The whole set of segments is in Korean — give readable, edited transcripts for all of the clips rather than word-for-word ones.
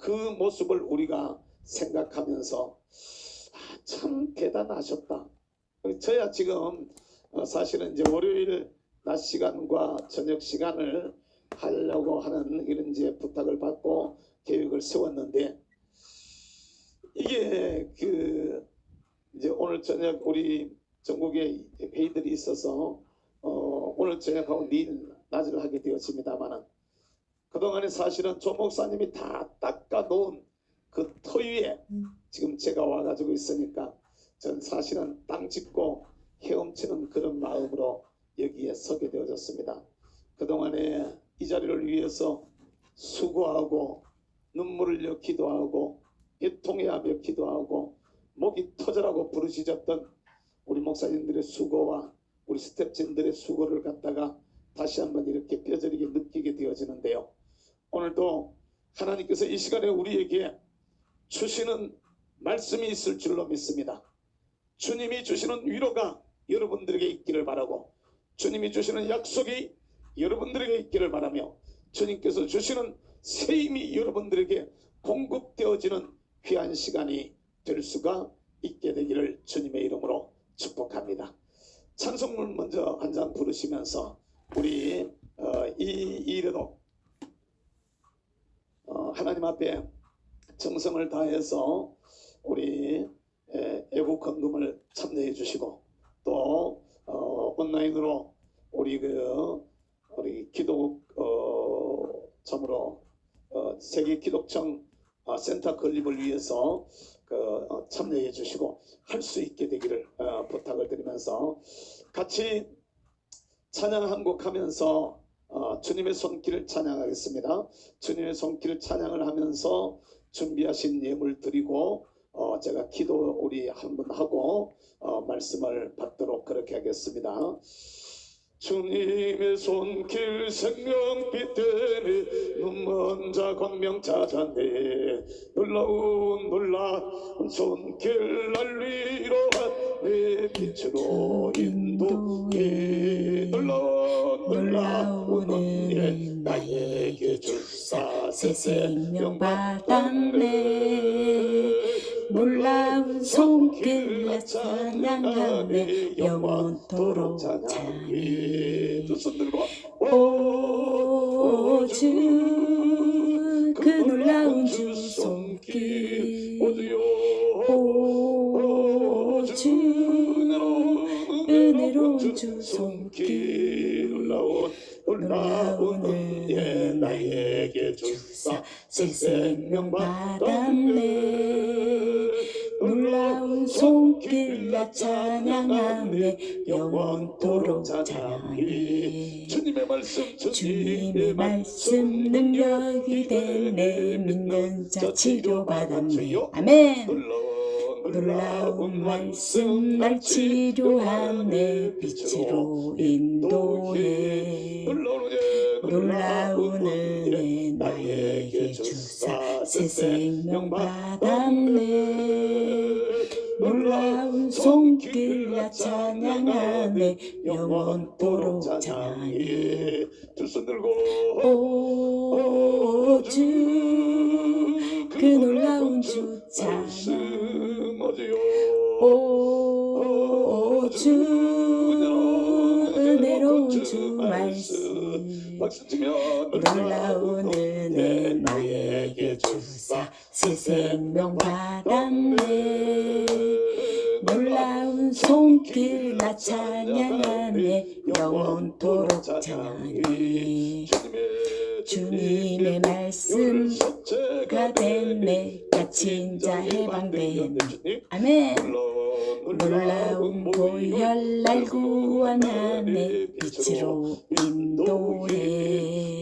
그 모습을 우리가 생각하면서 참 대단하셨다. 저야 지금 사실은 이제 월요일 낮 시간과 저녁 시간을 하려고 하는 이런 이제 부탁을 받고 계획을 세웠는데, 이게 이제 오늘 저녁 우리 전국에 회의들이 있어서 오늘 저녁하고 내일 낮을 하게 되었습니다만은, 그동안에 사실은 조 목사님이 다 닦아 놓은 그 터 위에 지금 제가 와가지고 있으니까 전 사실은 땅 짚고 헤엄치는 그런 마음으로 여기에 서게 되어졌습니다. 그동안에 이 자리를 위해서 수고하고 눈물을 흘려 기도하고 애통해하며 기도하고 목이 터져라고 부르짖었던 우리 목사님들의 수고와 우리 스태프진들의 수고를 갖다가 다시 한번 이렇게 뼈저리게 느끼게 되어지는데요. 오늘도 하나님께서 이 시간에 우리에게 주시는 말씀이 있을 줄로 믿습니다. 주님이 주시는 위로가 여러분들에게 있기를 바라고, 주님이 주시는 약속이 여러분들에게 있기를 바라며, 주님께서 주시는 새 힘이 여러분들에게 공급되어지는 귀한 시간이 될 수가 있게 되기를 주님의 이름으로 축복합니다. 찬송문 먼저 한 장 부르시면서 우리 이 일에도 하나님 앞에 정성을 다해서 우리 애국헌금을 참여해 주시고, 또 온라인으로 우리 기도 참으로 세계 기독청 센터 건립을 위해서 참여해 주시고 할 수 있게 되기를 부탁을 드리면서 같이 찬양 한 곡 하면서 주님의 손길을 찬양하겠습니다. 주님의 손길을 찬양을 하면서 준비하신 예물 드리고 제가 기도 우리 한번 하고 말씀을 받도록 그렇게 하겠습니다. 주님의 손길 생명빛 되네, 눈먼 자 광명 찾았네, 놀라운 손길 날 위로하네, 빛으로 인도해, 놀라운 은혜 나에게 주사 새 생명 받았네, 놀라운 손길 나 찬양하네, 영원토록 찬양해. 두 손 들고 오 주 그 놀라운 주 손길, 오 주 은혜로운 주 손길, 놀라운 은혜 나에게 주사 새 생명 받았네, 놀라운 손길 나 찬양하네, 영원토록 찬양해. 주님의 말씀 능력이 되네, 믿는 자 치료받았네. 아멘. 놀라운 말씀 날 치료하네, 빛으로 인도해, 놀라운 은혜 나에게 주사 새 생명 받았네, 놀라운 손길 나 찬양하네, 영원토록 찬양해. 두 손 들고 오 주 그 놀라운 주 찬양, 오 주 은혜로운 주 말씀, 놀라운 은혜 나에게 주사 새 생명 받았네, 놀라운 손길 나 찬양하네, 영원토록 찬양해. 주님의 말씀 가 됐네, 갇힌 자 해방되네. 아멘. 놀라운 보혈 날 구원하네, 빛으로 인도해,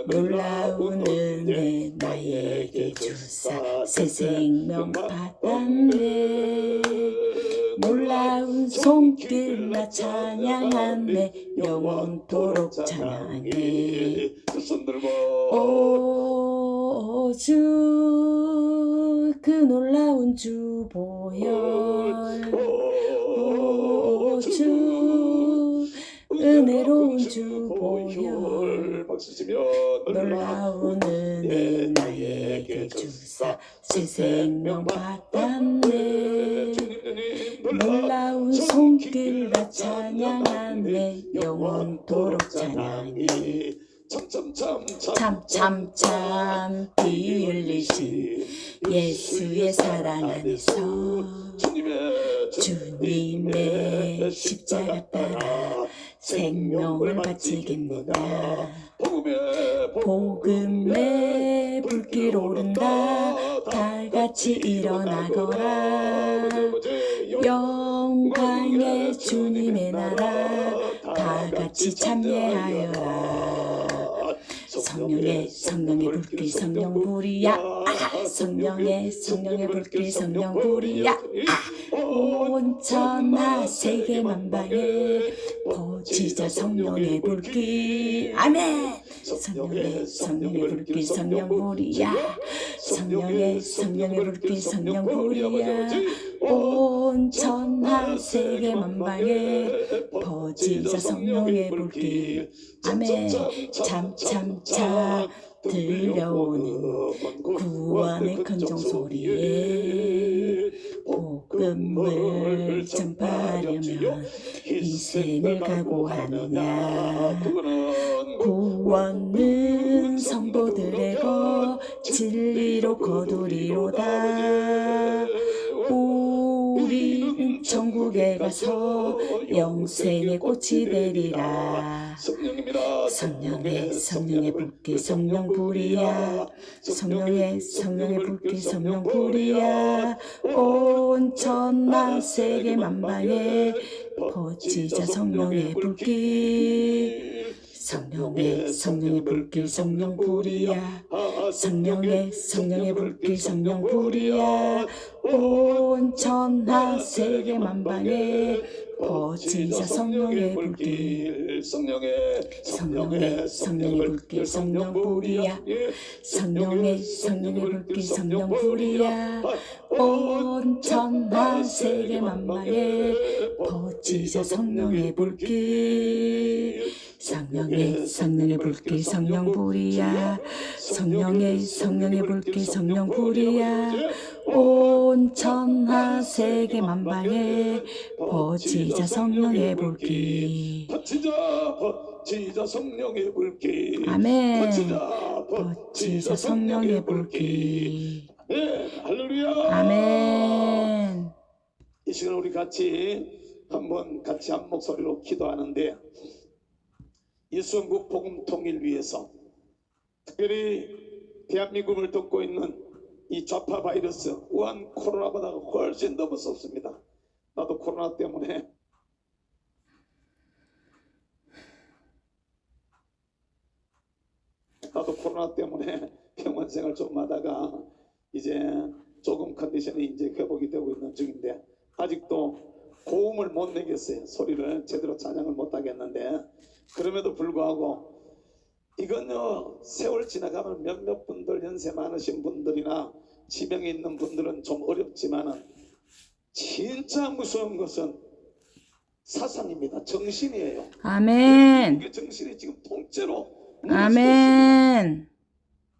놀라운 은혜 나에게 주사 새 생명 받았네, 놀라운 손길 나 찬양하네, 영원토록 찬양해. 오 주 그 놀라운 주 보혈, 오 주 은혜로운 주 보혈, 주시며 놀라운 은혜 나에게 주사 새 생명 받았네. 놀라운 손길로 찬양하네. 영원토록 찬양해. 참참참 피 흘리신 예수의 사랑 안에서 주님의 십자가 따라 생명을 바치겠노라. 복음의 불길 오른다. 다같이 일어나거라. 영광의 주님의 나라 다같이 참여하여라. 성령의 불길 성령불이야. 성령의 불길 성령불이야. 온 천하 세계 만방에 퍼지자 성령의 불길. 아멘. 성령의 불길 성령불이야. 성령의 불길 성령불이야. 온 천하 세계 만방에 퍼지자 성령의 불길. 아멘. 참참차 들려오는 구원의 큰종 소리에 복음을 전파하려면 인생을 각오하느냐. 구원은 성도들의 것 진리로 거두리로다. 우리는 천국에 가서 영생의 꽃이 되리라. 성령의 불길 성령불이야. 성령의 불길 성령불이야. 온 천하 세계 만방에 퍼지자 성령의 불길. 성령의 불길 성령불이야. 성령의 불길 성령불이야. 온 천하 세계 만방에 퍼지자 성령의 불길. 성령의 불길 성령불이야. 성령의 불길 성령불이야. 온 천하 세계 만방에 퍼지자 성령의 불길. 성령의 불길 성령불이야. 성령의 불길 성령불이야. 온 천하 세계 만방에 퍼지자 성령의 불길. 퍼지자 성령의 불길. 아멘. 퍼지자 성령의 불길. 할렐루야. 아멘. 이 시간 우리 같이 한 목소리로 기도하는데, 예수한국 복음 통일 위해서, 특별히 대한민국을 돕고 있는 이 좌파 바이러스, 우한 코로나보다 훨씬 더 무섭습니다. 나도 코로나 때문에 병원 생활 좀 하다가 이제 조금 컨디션이 이제 회복이 되고 있는 중인데, 아직도 고음을 못 내겠어요. 소리를 제대로 찬양을 못 하겠는데, 그럼에도 불구하고 이건요, 세월 지나가면 몇몇 분들, 연세 많으신 분들이나 지병이 있는 분들은 좀 어렵지만은 진짜 무서운 것은 사상입니다. 정신이에요. 아멘. 이게 정신이 지금 통째로 아멘.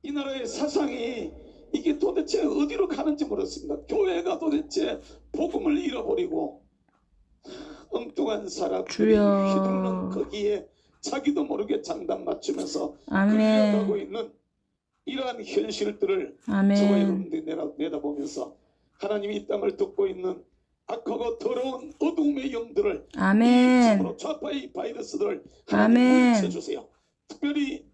이 나라의 사상이 이게 도대체 어디로 가는지 모르겠습니다. 교회가 도대체 복음을 잃어버리고 엉뚱한 사람들이 휘둘른 거기에 자기도 모르게 장단 맞추면서 끌려가고 있는 이러한 현실들을 저와 여러분들이 내다보면서 하나님이 이 땅을 듣고 있는 악하고 더러운 어둠의 영들을, 아멘. 좌파의 바이러스들을 하나님 물리쳐주세요. 특별히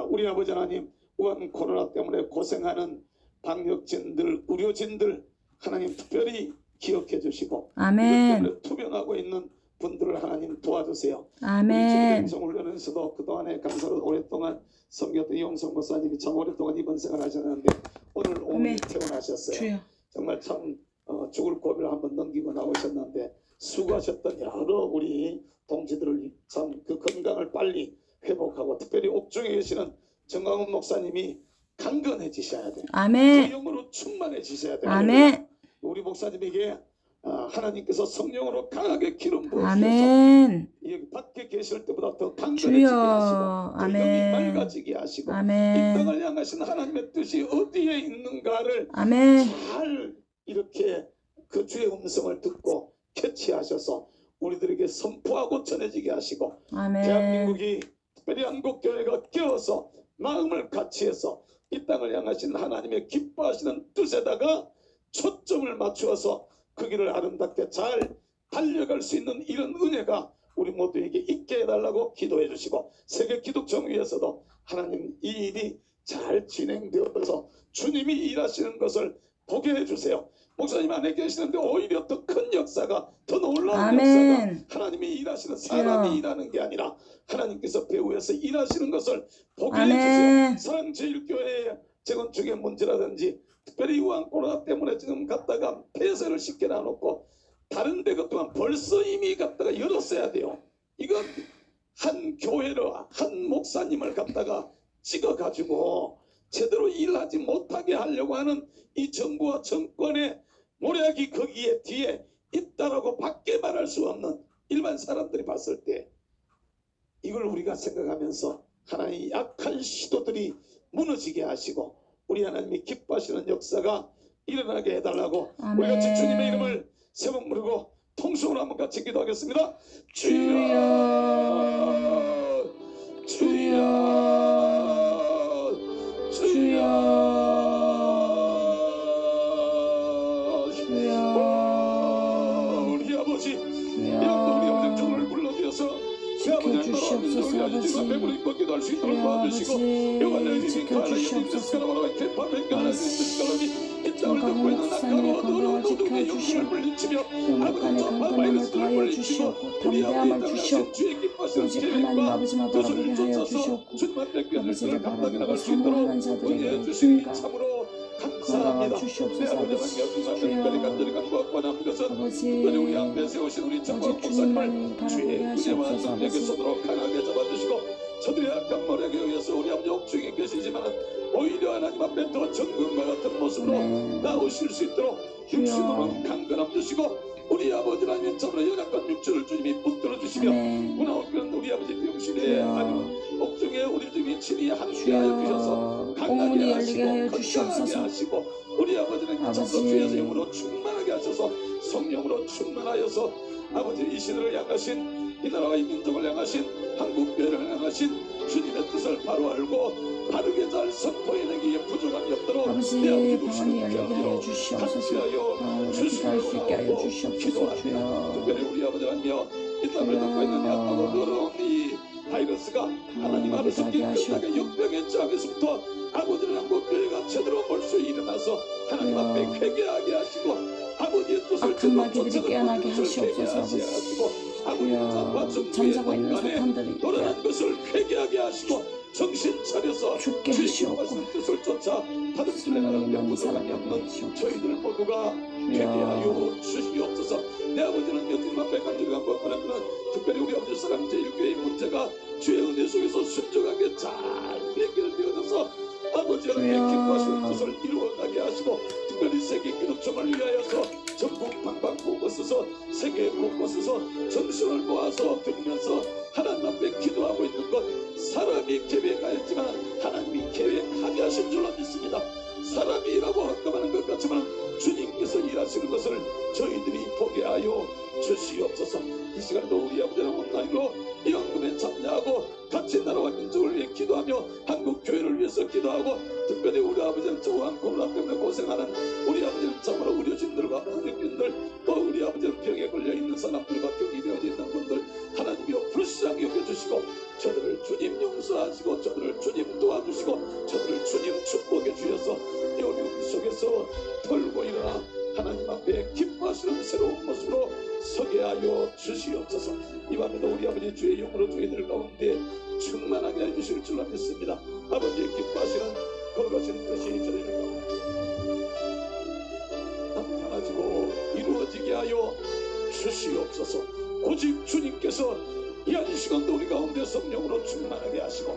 우리 아버지 하나님, 우한 코로나 때문에 고생하는 방역진들, 의료진들 하나님 특별히 기억해 주시고, 아멘. 이것 때문에 투병하고 있는 분들을 하나님 도와주세요. 아멘. 우리 훈련에서도 그동안에 감사로 오랫동안 섬겼던 이용성 목사님이 참 오랫동안 입원 생활하셨는데 오늘 퇴원하셨어요. 주여. 정말 참 죽을 고비를 한번 넘기고 나오셨는데 수고하셨던 여러 우리 동지들을 참 그 건강을 빨리 회복하고, 특별히 옥중에 계시는 정광훈 목사님이 강건해지셔야 돼요. 아멘. 그 영으로 충만해지셔야 돼요. 아멘. 우리 목사님에게 하나님께서 성령으로 강하게 기름 부어주셔서 아멘. 여기 밖에 계실 때보다 더 강건해지게 주여. 하시고 더 영이 아멘. 맑아지게 하시고 이 아멘. 땅을 향하신 하나님의 뜻이 어디에 있는가를 아멘. 잘 이렇게 그 주의 음성을 듣고 캐치하셔서 우리들에게 선포하고 전해지게 하시고 아멘. 대한민국이 특별히 한국교회가 깨어서 마음을 같이해서 이 땅을 향하신 하나님의 기뻐하시는 뜻에다가 초점을 맞추어서 그 길을 아름답게 잘 달려갈 수 있는 이런 은혜가 우리 모두에게 있게 해달라고 기도해 주시고 세계 기독정 위에서도 하나님 이 일이 잘 진행되어서 주님이 일하시는 것을 보게 해주세요. 목사님 안에 계시는데 오히려 더 큰 역사가 더 놀라운 아멘. 역사가 하나님이 일하시는 사람이 주여. 일하는 게 아니라 하나님께서 배후에서 일하시는 것을 보게 해주세요. 아멘. 사랑제일교회의 재건축의 문제라든지 특별히 우한 코로나 때문에 지금 갔다가 폐쇄를 시켜놔놓고 다른 데 그동안 벌써 이미 갔다가 열었어야 돼요. 이건 한 교회를 한 목사님을 갖다가 찍어가지고 제대로 일하지 못하게 하려고 하는 이 정부와 정권의 모략이 거기에 뒤에 있다라고 밖에 말할 수 없는 일반 사람들이 봤을 때 이걸 우리가 생각하면서 하나님의 약한 시도들이 무너지게 하시고 우리 하나님이 기뻐하시는 역사가 일어나게 해달라고 아멘. 우리 같이 주님의 이름을 세 번 부르고 통성으로 한번 같이 기도하겠습니다. 주여 주여 주여 주여. 우리 아버지 주여. 이런 우리 아버지 종을 불러드려서 내 아버지의 지켜주시옵소서, 우리 아버지가 아버지. 배부르게 걷기도 할 수 있도록 주여, 도와주시고 아버지. 요한의 지켜주시옵소서. 이 땅을 듣고 있는 낙하로 어두운 어둠의 영혼을 물리치며 아버지 전파 바이러스를 물리치고 우리 아버지 당하신 주의 기뻐하시는 오직 하나님 계획과 아버지만 뜻을 바라보게 하여 쫓아서 주시옵고 주님만 뵙게 아버지를 하는 감당해 바라보고 나갈 수 있도록 사모하는 자들에게 은혜해 주시니 힘과 참으로 걸어와 감사합니다. 내 주시옵소서. 아버지 아버지. 하나님 특별히 간절히 간구하고 나는 것은 아버지. 특별히 우리 앞에 세우신 우리 정광 오직 목사님을 주님만이 바라보게 주의 은혜와 하시옵소서. 능력의 아버지. 손으로 강하게 잡아주시고 저들의 악한 모략에 의해서 우리 아버지 옥중에 계시지만 오히려 하나님 앞에 더 정금과 같은 모습으로 아멘. 나오실 수 있도록 주여. 육신으로는 강건함 주시고 우리 아버지 하나님 참으로 연약한 육체를 주님이 붙들어 주시며 아멘. 문화옥교는 우리 아버지 병실에 주여. 아니면 옥중에 우리 주님이 친히 함께하여 주셔서 주여. 옥문이 강하게 열리게 하시고 하여 건강하게 주시옵소서. 하시고 우리 아버지는 참으로 아버지. 주의 힘으로 충만하게 하셔서 성령으로 충만하여서 아버지 이 시대를 향하신 이 나라와 이 민족을 향하신 한국교회를 향하신 주님의 뜻을 바로 알고 바르게 잘 선포해내기에 부족함이 없도록 아버지 내 아버지 방언이 두시는 열리게 하여 하여 주시옵소서. 같이하여 방언으로 기도할 수 있게 하여 주시옵소서. 기도합니다. 주여. 특별히 우리 아버지라며 이 땅을 주여. 듣고 있는 약하고 더러운 이 바이러스가 하나님 앞에서 하게 하시옵고. 깨끗하게 역병의 짝에서부터 아버지를 한국교회가 제대로 볼 수 일어나서 하나님 주여. 앞에 회개하게 하시고 아버지의 뜻을 악한 마귀들이 깨어나게 하시옵소서. 아버지. 아버지 주여. 잠자고 있는 사탄들이 노련한 것을 회개하게 하시고 정신 차려서 죽게 주의 하시옵고 기뻐하시는 뜻을 쫓아 다듬질래 나가는 명부사람이 없는 저희들 모두가 회개하여 주시옵소서. 내 아버지는 여튼 앞에 간절히 간구하는 특별히 우리 아버지 사랑 제일교회의 문제가 주의 은혜 속에서 순종하게 잘 해결되어져서 아버지 하나님의 주여. 기뻐하시는 뜻을 이루어가게 하시고 특별히 세계 기독정을 위하여서 전국 방방 곳곳에서 세계 곳곳에서 정신을 모아서 들으면서 하나님 앞에 기도하고 있는 것 사람이 계획하였지만 하나님이 계획하게 하신 줄로 믿습니다. 사람이 일하고 합감하는 것 같지만 주님께서 일하시는 것을 저희들이 보게 하여 주시옵소서. 이 시간도 우리 아버지는 온라인으로 이 헌금에 참여하고 같이 나라와 민족을 위해 기도하며 한국 교회를 위해서 기도하고 특별히 우리 아버지는 저한 코로나 때문에 고생하는 우리 아버지는 참으로 의료진들과 의료인들 또 우리 아버지는 병에 걸려있는 사람들과 격리되어져 있는 분들 하나님이여 불쌍히 여겨주시고 저들을 주님 용서하시고 저들을 주님 도와주시고 저들을 주님 축복해 주셔서 이 어려움 속에서 털고 일어나 하나님 앞에 기뻐하시는 새로운 모습으로 서게 하여 주시옵소서. 이 밤에도 우리 아버지 주의 영으로 저희들 가운데 충만하게 해주실 줄로 믿습니다. 아버지의 기뻐하시는 걸어가시는 것이 저희들 가운데 나타나지고 이루어지게 하여 주시옵소서. 오직 주님께서 이 한 시간도 우리 가운데 성령으로 충만하게 하시고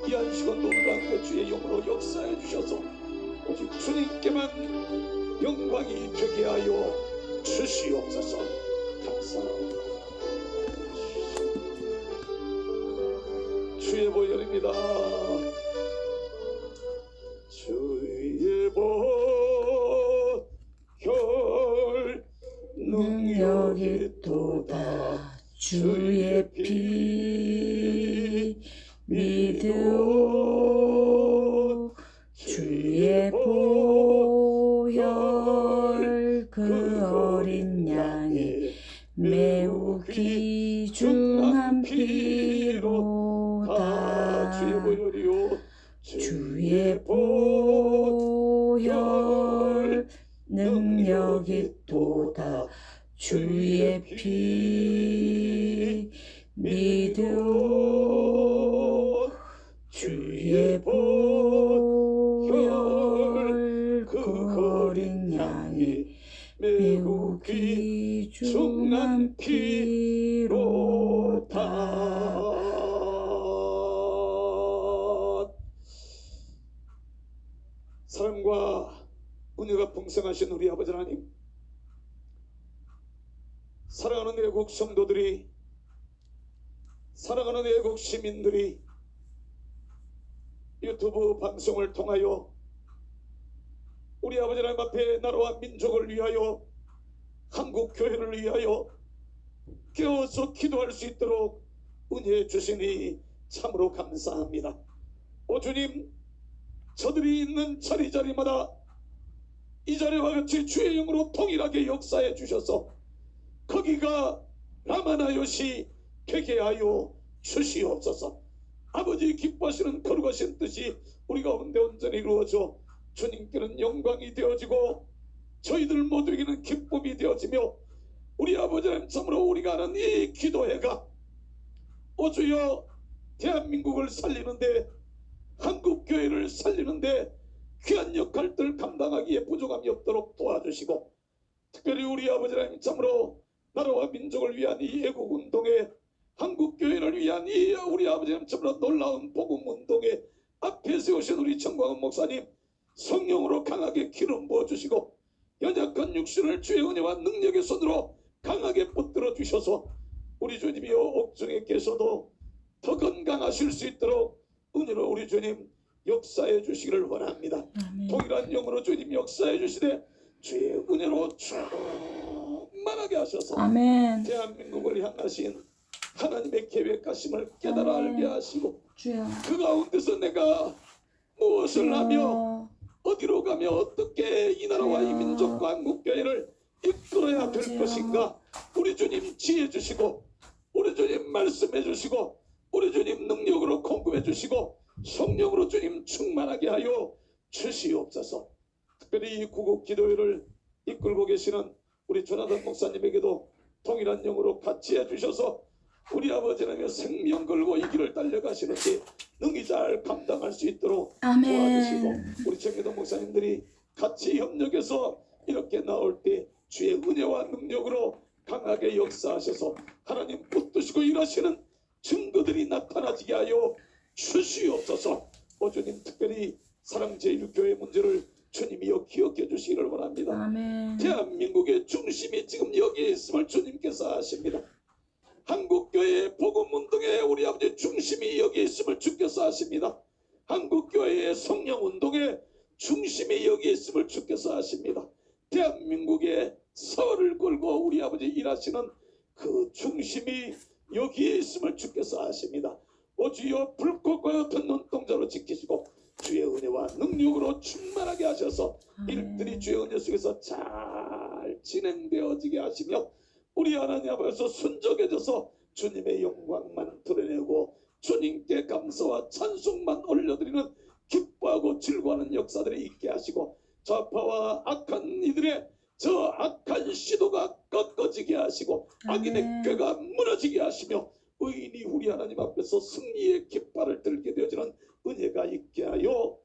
이 한 시간도 우리 가운데 주의 영으로 역사해 주셔서 오직 주님께만 영광이 되게 하여 주시옵소서. 감사합니다. 주의 보혈입니다. 주의 보혈 능력이 또다 주의 피 믿으오 주의 보혈 그 어린 양이 매우 귀중한 피로다 주의 보혈이요 주의 보혈 능력이 또다 주의 피 믿으오 주의 보혈 그 어린 양이 매우 귀중한 피로다. 사랑과 은혜가 풍성하신 우리 아버지 하나님, 사랑하는 애국 성도들이, 사랑하는 애국 시민들이 유튜브 방송을 통하여 우리 아버지 하나님 앞에 나라와 민족을 위하여 한국 교회를 위하여 깨어서 기도할 수 있도록 은혜 주시니 참으로 감사합니다. 오 주님, 저들이 있는 자리자리마다 이 자리와 같이 주의 영으로 동일하게 역사해 주셔서 거기가 라마나요시 되게 하여 주시옵소서. 아버지 기뻐하시는 거룩하신 뜻이 우리 가운데 온전히 이루어져 주님께는 영광이 되어지고 저희들 모두에게는 기쁨이 되어지며 우리 아버지 하나님 참으로 우리가 하는 이 기도회가 오 주여 대한민국을 살리는데 한국교회를 살리는데 귀한 역할들 감당하기에 부족함이 없도록 도와주시고 특별히 우리 아버지 하나님 참으로 나라와 민족을 위한 이 애국운동에 한국교회를 위한 이 우리 아버지 하나님 참으로 놀라운 복음운동에 앞에 세우신 우리 정광훈 목사님 성령으로 강하게 기름 부어주시고 연약한 육신을 주의 은혜와 능력의 손으로 강하게 붙들어 주셔서 우리 주님이여 옥중에 계셔도 더 건강하실 수 있도록 은혜로 우리 주님 역사해 주시기를 원합니다. 아멘. 동일한 영으로 주님 역사해 주시되 주의 은혜로 충만하게 하셔서 아멘. 대한민국을 향하신 하나님의 계획하심을 깨달아 알게 하시고 주여 그 가운데서 내가 무엇을 하며 어디로 가며 어떻게 이 나라와 이 민족과 한국교회를 이끌어야 될 것인가 우리 주님 지혜 주시고 우리 주님 말씀해 주시고 우리 주님 능력으로 공급해 주시고 성령으로 주님 충만하게 하여 주시옵소서. 특별히 이 구국 기도회를 이끌고 계시는 우리 조나단 목사님에게도 동일한 영으로 같이 해주셔서 우리 아버지는 생명 걸고 이 길을 달려가시는데 능히 잘 감당할 수 있도록 도와주시고 우리 정혜동 목사님들이 같이 협력해서 이렇게 나올 때 주의 은혜와 능력으로 강하게 역사하셔서 하나님 붙드시고 일하시는 증거들이 나타나지게 하여 주시옵소서. 주님 특별히 사랑제일교회 문제를 주님이여 기억해 주시기를 원합니다. 아멘. 대한민국의 중심이 지금 여기에 있음을 주님께서 아십니다. 한국교회의 복음운동에 우리 아버지 중심이 여기에 있음을 주께서 아십니다. 한국교회의 성령운동에 중심이 여기에 있음을 주께서 아십니다. 대한민국의 서를 걸고 우리 아버지 일하시는 그 중심이 여기에 있음을 주께서 아십니다. 오 주여 불꽃과 같은 눈동자로 지키시고 주의 은혜와 능력으로 충만하게 하셔서 일들이 주의 은혜 속에서 잘 진행되어지게 하시며 우리 하나님 앞에서 순적해져서 주님의 영광만 드러내고 주님께 감사와 찬송만 올려드리는 기뻐하고 즐거워하는 역사들이 있게 하시고 좌파와 악한 이들의 저 악한 시도가 꺾어지게 하시고 악인의 꾀가 무너지게 하시며 의인이 우리 하나님 앞에서 승리의 깃발을 들게 되어지는 은혜가 있게 하여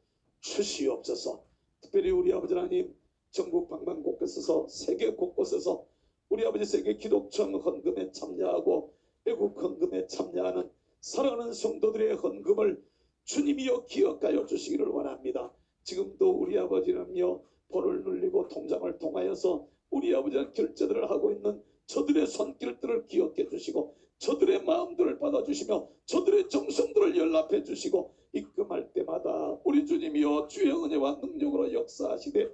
주시옵소서. 특별히 우리 아버지 하나님 전국 방방 곳곳에서 세계 곳곳에서 우리 아버지 세계 기독청 헌금에 참여하고 애국 헌금에 참여하는 사랑하는 성도들의 헌금을 주님이여 기억하여 주시기를 원합니다. 지금도 우리 아버지는요 벌을 눌리고 통장을 통하여서 우리 아버지는 결제들을 하고 있는 저들의 손길들을 기억해 주시고 저들의 마음들을 받아주시며 저들의 정성들을 연락해 주시고 입금할 때마다 우리 주님이여 주의 은혜와 능력으로 역사하시되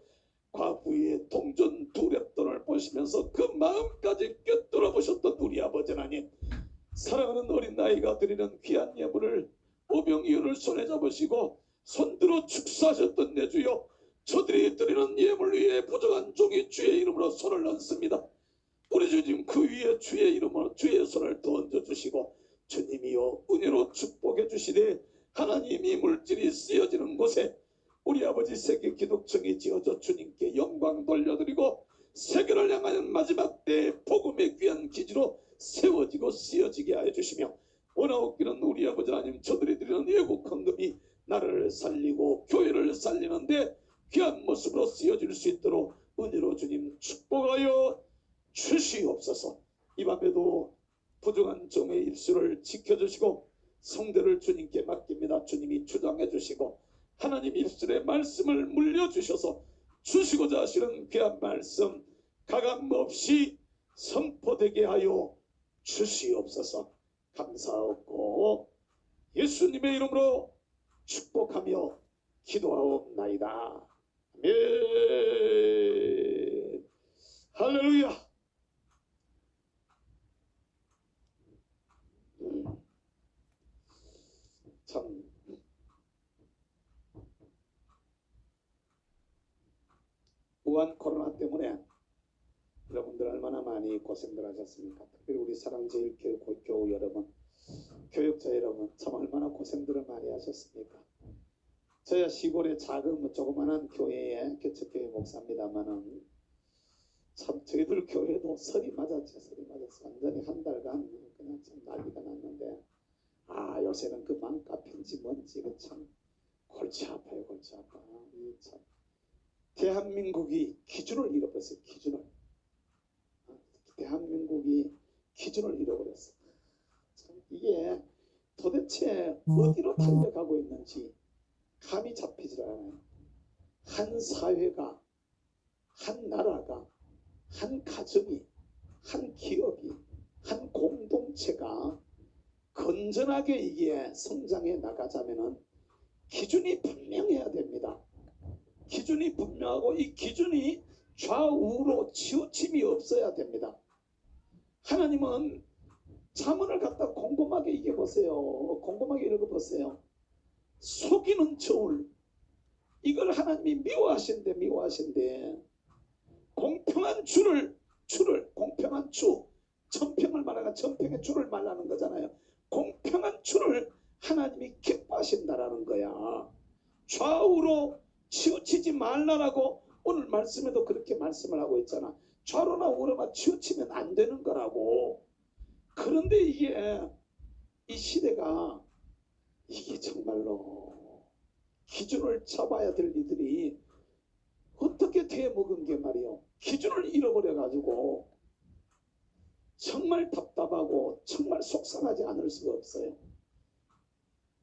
과부의 동전 두렵돈을 보시면서 그 마음까지 꿰뚫어 보셨던 우리 아버지 하나님, 사랑하는 어린 나이가 드리는 귀한 예물을 오병이어를 손에 잡으시고 손들어 축사하셨던 내 주여, 저들이 드리는 예물 위에 부족한 종이 주의 이름으로 손을 얹습니다. 우리 주님 그 위에 주의 이름으로 주의 손을 더 얹어주시고 주님이여 은혜로 축복해 주시되 하나님 이 물질이 쓰여지는 곳에 우리 아버지 세계 기독청이 지어져 주님께 영광 돌려드리고 세계를 향하는 마지막 때의 복음의 귀한 기지로 세워지고 쓰여지게 하여 주시며 원하옵기는 우리 아버지 하나님 저들이 드리는 예국 헌금이 나라를 살리고 교회를 살리는데 귀한 모습으로 쓰여질 수 있도록 은혜로 주님 축복하여 주시옵소서. 이 밤에도 부족한 종의 입술을 지켜주시고 성대를 주님께 맡깁니다. 주님이 주장해 주시고 하나님 입술의 말씀을 물려주셔서 주시고자 하시는 귀한 말씀 가감 없이 선포되게 하여 주시옵소서. 감사하고 예수님의 이름으로 축복하며 기도하옵나이다. 아멘. 할렐루야. 참 무한 코로나 때문에 여러분들 얼마나 많이 고생들 하셨습니까? 특별히 우리 사랑제일교회 여러분, 교육자 여러분 참 얼마나 고생들을 많이 하셨습니까? 저야 시골의 작은 조그만한 교회에 개척교회 목사입니다만은 참 저희들 교회도 설이 맞았죠. 설이 맞았어. 완전히 한 달간 그냥 참 난리가 났는데 요새는 그 맘카페인지 뭔지 그 참 골치 아파요. 골치 아파. 참 대한민국이 기준을 잃어버렸어요. 기준을. 대한민국이 기준을 잃어버렸어. 참 이게 도대체 어디로 달려가고 있는지 감이 잡히질 않아요. 한 사회가, 한 나라가, 한 가정이, 한 기업이, 한 공동체가 건전하게 이게 성장해 나가자면은 기준이 분명해야 됩니다. 기준이 분명하고 이 기준이 좌우로 치우침이 없어야 됩니다. 하나님은 잠언을 갖다 곰곰하게 읽어보세요. 곰곰하게 읽어보세요. 속이는 저울, 이걸 하나님이 미워하신대. 공평한 공평한 천평을 말하는 천평의 줄을 말하는 거잖아요. 공평한 줄을 하나님이 기뻐하신다라는 거야. 좌우로 치우치지 말라라고 오늘 말씀에도 그렇게 말씀을 하고 있잖아. 좌로나 우로나 치우치면 안 되는 거라고. 그런데 이 시대가 이게 정말로 기준을 잡아야 될 이들이 어떻게 대먹은 게 말이요. 기준을 잃어버려 가지고 정말 답답하고 정말 속상하지 않을 수가 없어요.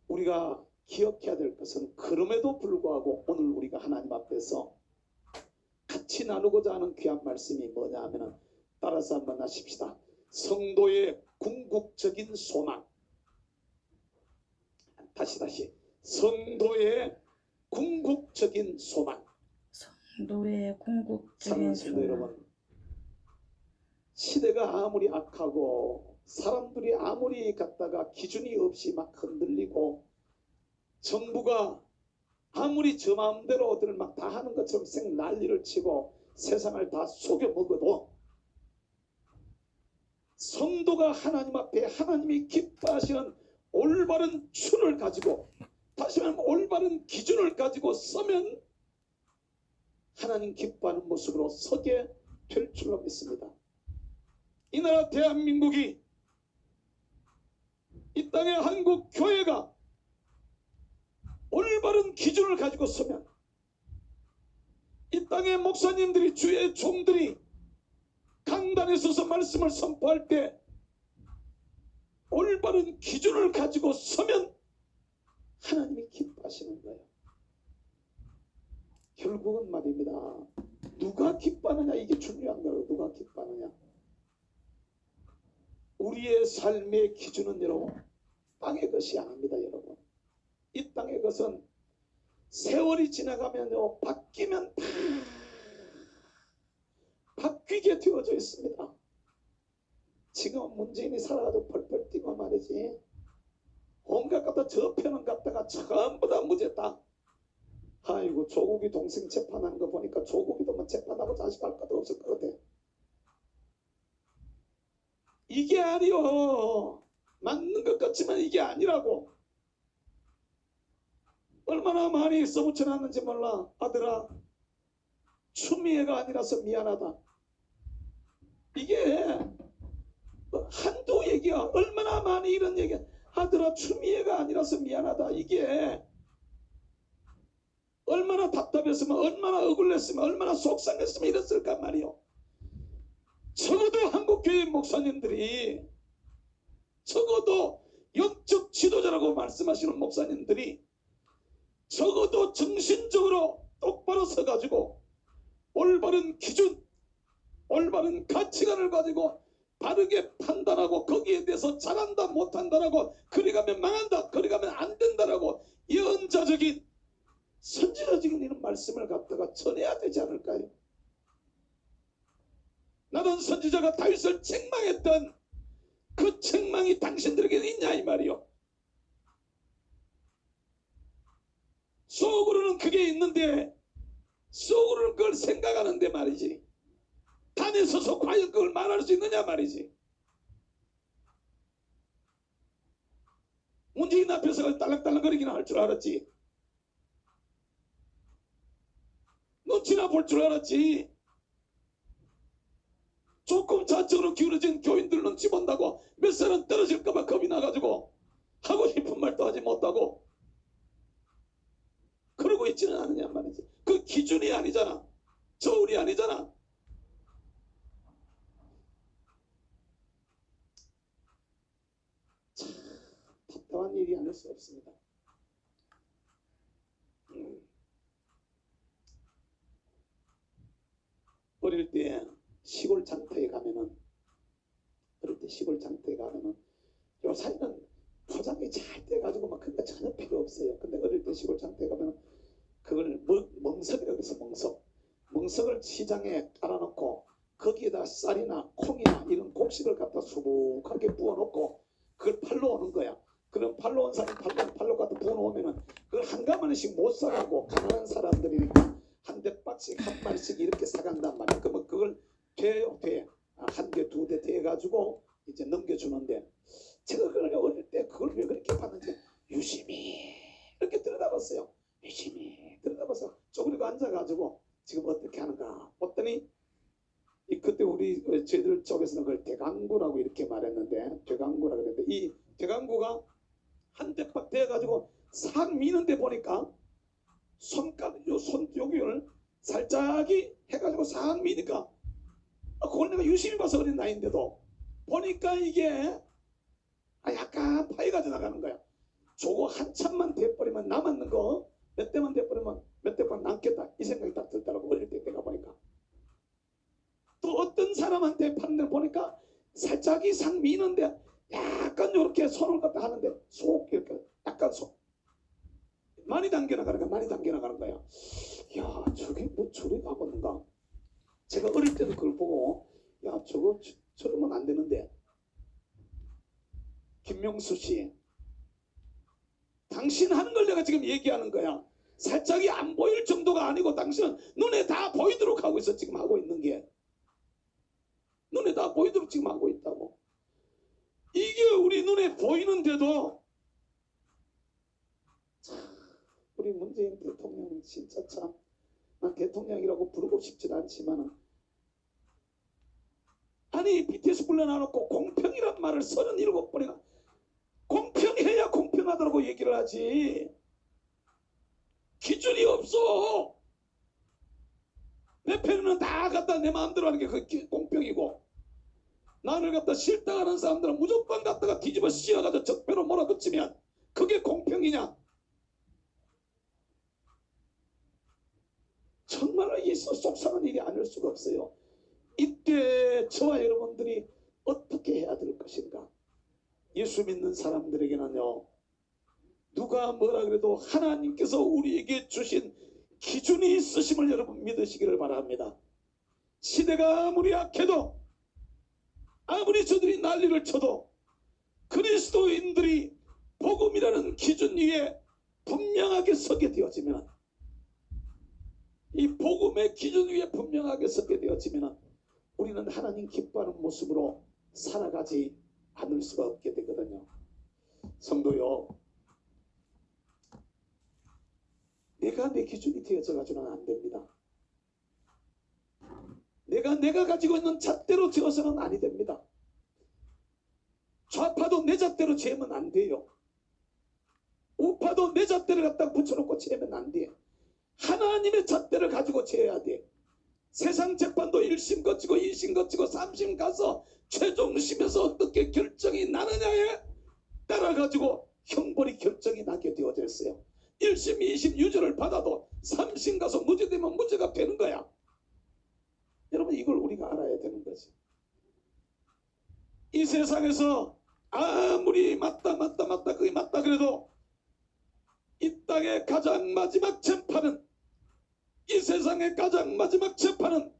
우리가 기억해야 될 것은 그럼에도 불구하고 오늘 우리가 하나님 앞에서 같이 나누고자 하는 귀한 말씀이 뭐냐 하면은 따라서 한번 하십시다. 성도의 궁극적인 소망. 다시 성도의 궁극적인 소망. 성도의 궁극적인 성도 여러분, 시대가 아무리 악하고 사람들이 아무리 갖다가 기준이 없이 막 흔들리고 정부가 아무리 저 마음대로들 막 다 하는 것처럼 생 난리를 치고 세상을 다 속여 먹어도 성도가 하나님 앞에 하나님이 기뻐하시는 올바른 추를 가지고, 다시 말하면 올바른 기준을 가지고 서면 하나님 기뻐하는 모습으로 서게 될 줄로 믿습니다. 이 나라 대한민국이, 이 땅의 한국 교회가 올바른 기준을 가지고 서면, 이 땅의 목사님들이, 주의 종들이 강단에 서서 말씀을 선포할 때 올바른 기준을 가지고 서면 하나님이 기뻐하시는 거예요. 결국은 말입니다. 누가 기뻐하느냐, 이게 중요한 거예요. 누가 기뻐하느냐. 우리의 삶의 기준은 여러분 땅의 것이 아닙니다. 여러분, 이 땅의 것은 세월이 지나가면요 바뀌면 다 바뀌게 되어져 있습니다. 지금 문재인이 살아가지고 펄펄 뛰고 말이지, 온갖 갖다 저편은 갖다가 전부 다 무죄다. 아이고, 조국이 동생 재판하는 거 보니까 조국이도 뭐 재판하고 자식할 것도 없을 것 같아. 이게 아니요, 맞는 것 같지만 이게 아니라고. 얼마나 많이 써붙여놨는지 몰라. 아들아, 추미애가 아니라서 미안하다. 이게 한두 얘기야. 얼마나 많이 이런 얘기야. 아들아, 추미애가 아니라서 미안하다. 이게 얼마나 답답했으면, 얼마나 억울했으면, 얼마나 속상했으면 이랬을까 말이요. 적어도 한국교회 목사님들이, 적어도 영적 지도자라고 말씀하시는 목사님들이 적어도 정신적으로 똑바로 서가지고 올바른 기준, 올바른 가치관을 가지고 바르게 판단하고 거기에 대해서 잘한다 못한다라고, 그리 가면 망한다, 그리 가면 안 된다라고 예언자적인 선지자적인 이런 말씀을 갖다가 전해야 되지 않을까요? 나는 선지자가 다윗을 책망했던 그 책망이 당신들에게 있냐 이 말이요. 속으로는 그게 있는데, 속으로는 그걸 생각하는데 말이지, 단에 서서 과연 그걸 말할 수 있느냐 말이지. 문재인 앞에서 딸랑딸랑거리기나 할 줄 알았지. 눈치나 볼 줄 알았지. 조금 좌측으로 기울어진 교인들 눈치 본다고 몇 살은 떨어질까봐 겁이 나가지고 하고 싶은 말도 하지 못하고 그러고 있지는 않느냐 말이지. 그 기준이 아니잖아. 저울이 아니잖아. 참 답답한 일이 아닐 수 없습니다. 어릴 때 시골 장터에 가면은, 어릴 때 시골 장터에 가면은 요새는 포장이 잘 돼가지고 막 그런 거 전혀 필요 없어요. 근데 어릴 때 시골 장터에 가면은 그걸 멍석이라고 해서 멍석을 시장에 깔아놓고 거기에다 쌀이나 콩이나 이런 곡식을 갖다 수북하게 부어놓고 그걸 팔러 오는 거야. 그럼 팔러 온 사람이 팔러 갖다 부어놓으면은 그걸 한 가마씩 못 사가고 가난한 사람들이니까 한 대박씩 한 마리씩 이렇게 사간단 말이야. 그러면 그걸 한 대, 두 대 돼가지고 이제 넘겨주는데, 제가 그걸 어릴 때 그걸 왜 그렇게 봤는지 유심히 이렇게 들여다봤어요. 유심히 들여다봐서 쪼그리고 앉아가지고 지금 어떻게 하는가 봤더니, 그때 저희들 쪽에서는 그걸 대강구라고 이렇게 말했는데, 대강구라고 그랬는데, 이 대강구가 한 대박 돼가지고 싹 미는데 보니까 여기를 살짝이 해가지고 싹 미니까, 그걸 내가 유심히 봐서 어린 나이인데도 보니까 이게 약간 파이가 나가는 거야. 저거 한참만 돼버리면 남았는 거 몇 대만 돼버리면 몇 대만 남겠다, 이 생각이 딱 들더라고. 어릴 때 내가 보니까. 또 어떤 사람한테 파는 데를 보니까 살짝이 싹 미는데 약간 이렇게 손을 갖다 하는데 속 이렇게 약간 많이 당겨 나가는 거야. 야, 저게 뭐 저리 가봤는가. 제가 어릴 때도 그걸 보고, 야, 저거 저러면 안 되는데. 김명수 씨, 당신 하는 걸 내가 지금 얘기하는 거야. 살짝이 안 보일 정도가 아니고 당신은 눈에 다 보이도록 하고 있어. 지금 하고 있는 게 눈에 다 보이도록 지금 하고 있다고. 이게 우리 눈에 보이는데도 참, 우리 문재인 대통령은 진짜 참, 난 대통령이라고 부르고 싶진 않지만, 아니 BTS 불러놔놓고 공평이란 말을 37번이나, 공평해야 공평하다고 얘기를 하지. 기준이 없어. 내 편은 다 갖다 내 마음대로 하는 게 그게 공평이고, 나를 갖다 싫다 하는 사람들은 무조건 갖다가 뒤집어 씌워가지고 적배로 몰아붙이면 그게 공평이냐. 정말로 예수 속상한 일이 아닐 수가 없어요. 이때 저와 여러분들이 어떻게 해야 될 것인가? 예수 믿는 사람들에게는요, 누가 뭐라 그래도 하나님께서 우리에게 주신 기준이 있으심을 여러분 믿으시기를 바랍니다. 시대가 아무리 악해도, 아무리 저들이 난리를 쳐도 그리스도인들이 복음이라는 기준 위에 분명하게 서게 되어지면, 이 복음의 기준 위에 분명하게 서게 되어지면 우리는 하나님 기뻐하는 모습으로 살아가지 않을 수가 없게 되거든요. 성도요, 내가 내 기준이 되어져 가지고는 안 됩니다. 내가 가지고 있는 잣대로 되어서는 아니 됩니다. 좌파도 내 잣대로 재면 안 돼요. 우파도 내 잣대를 갖다가 붙여놓고 재면 안 돼. 하나님의 잣대를 가지고 재야 돼. 세상 재판도 1심 거치고 2심 거치고 3심 가서 최종심에서 어떻게 결정이 나느냐에 따라 가지고 형벌이 결정이 나게 되어져 있어요. 1심 2심 유죄를 받아도 3심 가서 무죄되면 무죄가 되는 거야. 여러분, 이걸 우리가 알아야 되는 거지. 이 세상에서 아무리 맞다 그게 맞다 그래도 이 땅의 가장 마지막 재판은, 이 세상의 가장 마지막 재판은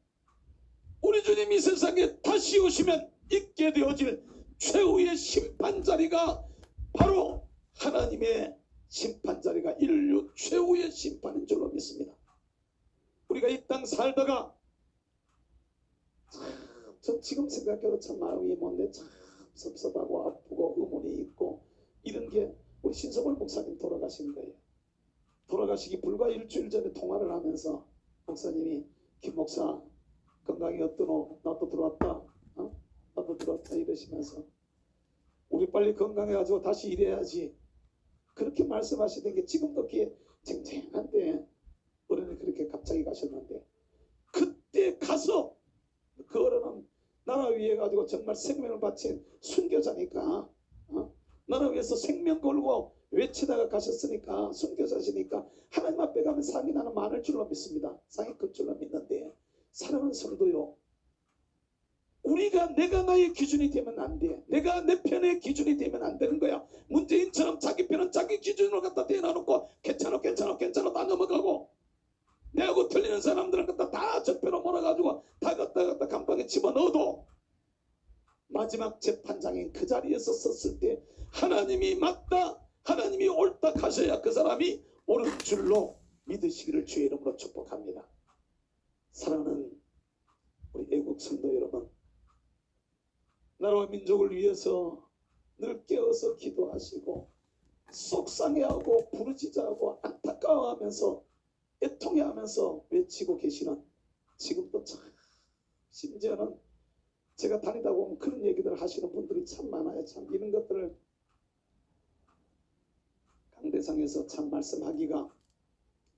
우리 주님 이 세상에 다시 오시면 있게 되어질 최후의 심판자리가 바로 하나님의 심판자리가 인류 최후의 심판인 줄로 믿습니다. 우리가 이 땅 살다가 저 지금 생각해도 참 마음이 뭔데 참 섭섭하고 아프고 의문이 있고, 이런 게 우리 신성월 목사님 돌아가신 거예요. 돌아가시기 불과 일주일 전에 통화를 하면서 목사님이 김 목사 건강이 어떠노? 나도 들어왔다. 나도 들어왔다 이러시면서 우리 빨리 건강해가지고 다시 일해야지, 그렇게 말씀하시던 게 지금도 귀에 쟁쟁한데, 어른이 그렇게 갑자기 가셨는데, 그때 가서 그 어른은 나라 위해 가지고 정말 생명을 바친 순교자니까, 나라 위해서 생명 걸고 외치다가 가셨으니까 순교자시니까 하나님 앞에 가면 상이 나는 많을 줄로 믿습니다. 상이 클 줄로 믿는데, 사랑하는 성도요, 내가 나의 기준이 되면 안 돼. 내가 내 편의 기준이 되면 안 되는 거야. 문재인처럼 자기 편은 자기 기준으로 갖다 대놔놓고 괜찮아 다 넘어가고, 내하고 틀리는 사람들은 갖다 다 적폐로 몰아가지고 다 갖다 감방에 집어넣어도 마지막 재판장인 그 자리에서 섰을 때 하나님이 맞다, 하나님이 옳다 하셔야 그 사람이 옳은 줄로 믿으시기를 주의 이름으로 축복합니다. 사랑하는 우리 애국 성도 여러분, 나라와 민족을 위해서 늘 깨어서 기도하시고 속상해하고 부르짖어하고 안타까워하면서 애통해하면서 외치고 계시는, 지금도 참 심지어는 제가 다니다 보면 그런 얘기들을 하시는 분들이 참 많아요. 참 이런 것들을 강대상에서 참 말씀하기가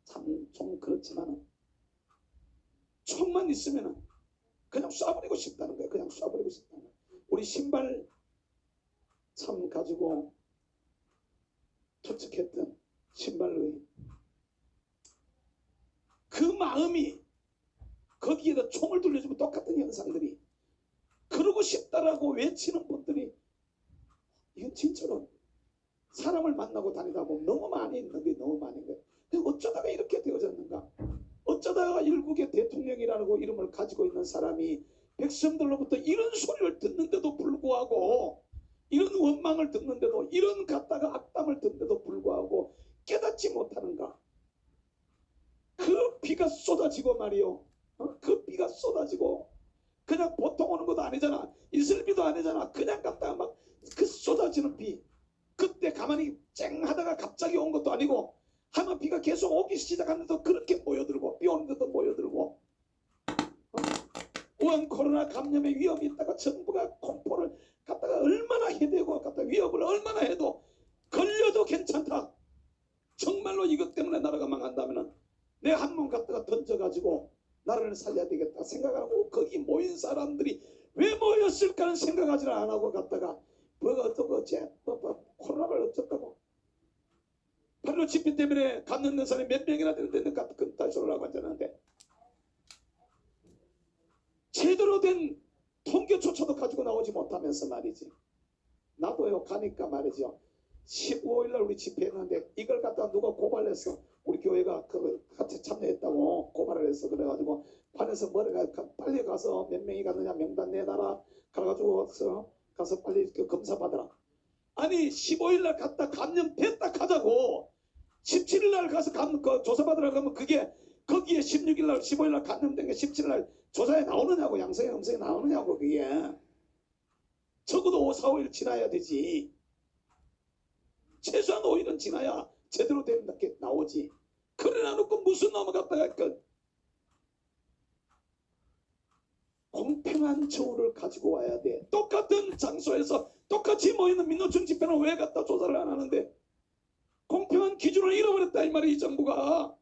참 좀 그렇지만은, 총만 있으면은 그냥 쏴버리고 싶다는 거예요. 그냥 쏴버리고 싶다는 거예요. 우리 신발 참 가지고 투척했던 신발의 그 마음이 거기에다 총을 돌려주면 똑같은 현상들이, 그러고 싶다라고 외치는 분들이, 이건 진짜로 사람을 만나고 다니다 보면 너무 많이 있는 게 너무 많은 거예요. 어쩌다가 이렇게 되어졌는가? 어쩌다가 일국의 대통령이라고 이름을 가지고 있는 사람이 백성들로부터 이런 소리를 듣는데도 불구하고, 이런 원망을 듣는데도, 이런 갖다가 악담을 듣는데도 불구하고 깨닫지 못하는가? 그 비가 쏟아지고 말이요, 그 비가 쏟아지고 그냥 보통 오는 것도 아니잖아. 이슬비도 아니잖아. 그냥 갔다가 막 그 쏟아지는 비, 그때 가만히 쨍 하다가 갑자기 온 것도 아니고, 하면 비가 계속 오기 시작하면서 그렇게 모여들고, 비 오는데도 모여들고, 우한 코로나 감염의 위험이 있다가 정부가 공포를 갖다가 얼마나 해대고 갖다가 위협을 얼마나 해도 걸려도 괜찮다. 정말로 이것 때문에 나라가 망한다면은 내 한 몸 갖다가 던져가지고 나라를 살려야 되겠다 생각하고, 거기 모인 사람들이 왜 모였을까는 생각하지를 안 하고 갖다가 뭐가 어쩌고 코로나를 어쩌다고, 8.15 집회 때문에 감염된 사람이 몇 명이나 되는데 다시 오라고 하잖아요. 제대로 된 통계조차도 가지고 나오지 못하면서 말이지. 나도요 가니까 말이죠. 15일 날 우리 집회했는데 이걸 갖다 누가 고발했어. 우리 교회가 그 같이 참여했다고 고발을 했어. 그래가지고 반에서 뭐래가 빨리 가서 몇 명이 갔느냐 명단 내놔라. 가가지고 가서 빨리 그 검사 받아라. 아니 15일 날 갔다 감염됐다 하자고 17일 날 가서 조사 받으라 그러면 그게 거기에 16일 날 15일 날 감염된 게 17일 날 조사에 나오느냐고 양성이 음성이 나오느냐고 그게 적어도 5, 4, 5일 지나야 되지. 최소한 5일은 지나야 제대로 된 게 나오지. 그래 놔놓고 무슨 놈을 갖다가 공평한 처우를 가지고 와야 돼. 똑같은 장소에서 똑같이 모이는 민노총 집회는 왜 갖다 조사를 안 하는데 공평한 기준을 잃어버렸다 이 말이야 이 정부가.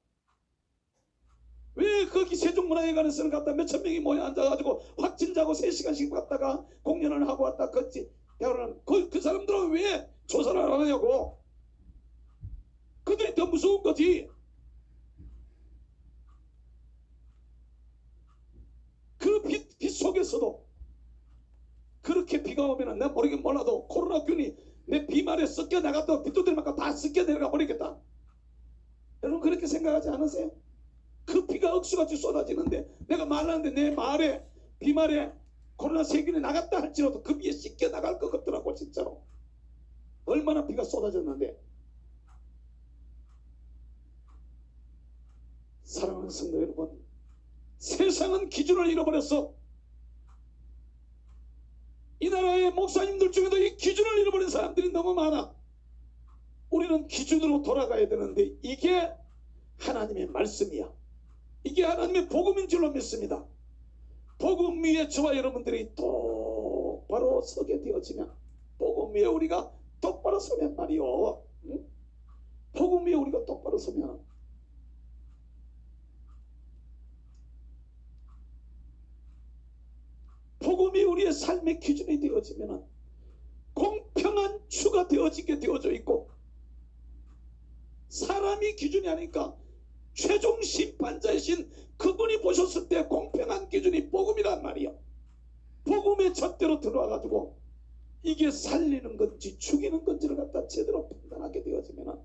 왜 거기 세종문화회관에서는 갖다 몇천 명이 모여 앉아가지고 확진자고 3시간씩 갔다가 공연을 하고 왔다 걷지. 그 사람들은 왜 조사를 안 하냐고. 그들이 더 무서운 거지. 그 빛 속에서도 그렇게 비가 오면 내가 모르긴 몰라도 코로나균이 내 비말에 섞여 나갔다 빗도들만큼 다 섞여 내려가 버리겠다. 여러분 그렇게 생각하지 않으세요? 그 비가 억수같이 쏟아지는데 내가 말하는데 내 말에 비말에 코로나 세균이 나갔다 할지라도 그 비에 씻겨 나갈 것 같더라고 진짜로. 얼마나 비가 쏟아졌는데. 사랑하는 성도 여러분, 세상은 기준을 잃어버렸어. 이 나라의 목사님들 중에도 이 기준을 잃어버린 사람들이 너무 많아. 우리는 기준으로 돌아가야 되는데 이게 하나님의 말씀이야. 이게 하나님의 복음인 줄로 믿습니다. 복음 위에 저와 여러분들이 똑바로 서게 되어지면, 복음 위에 우리가 똑바로 서면 말이요. 응? 복음 위에 우리가 똑바로 서면 복음이 우리의 삶의 기준이 되어지면 공평한 주가 되어지게 되어져 있고, 사람이 기준이 아니니까 최종 심판자이신 그분이 보셨을 때 공평한 기준이 복음이란 말이야. 복음의 잣대로 들어와가지고 이게 살리는 건지 죽이는 건지를 갖다 제대로 판단하게 되어지면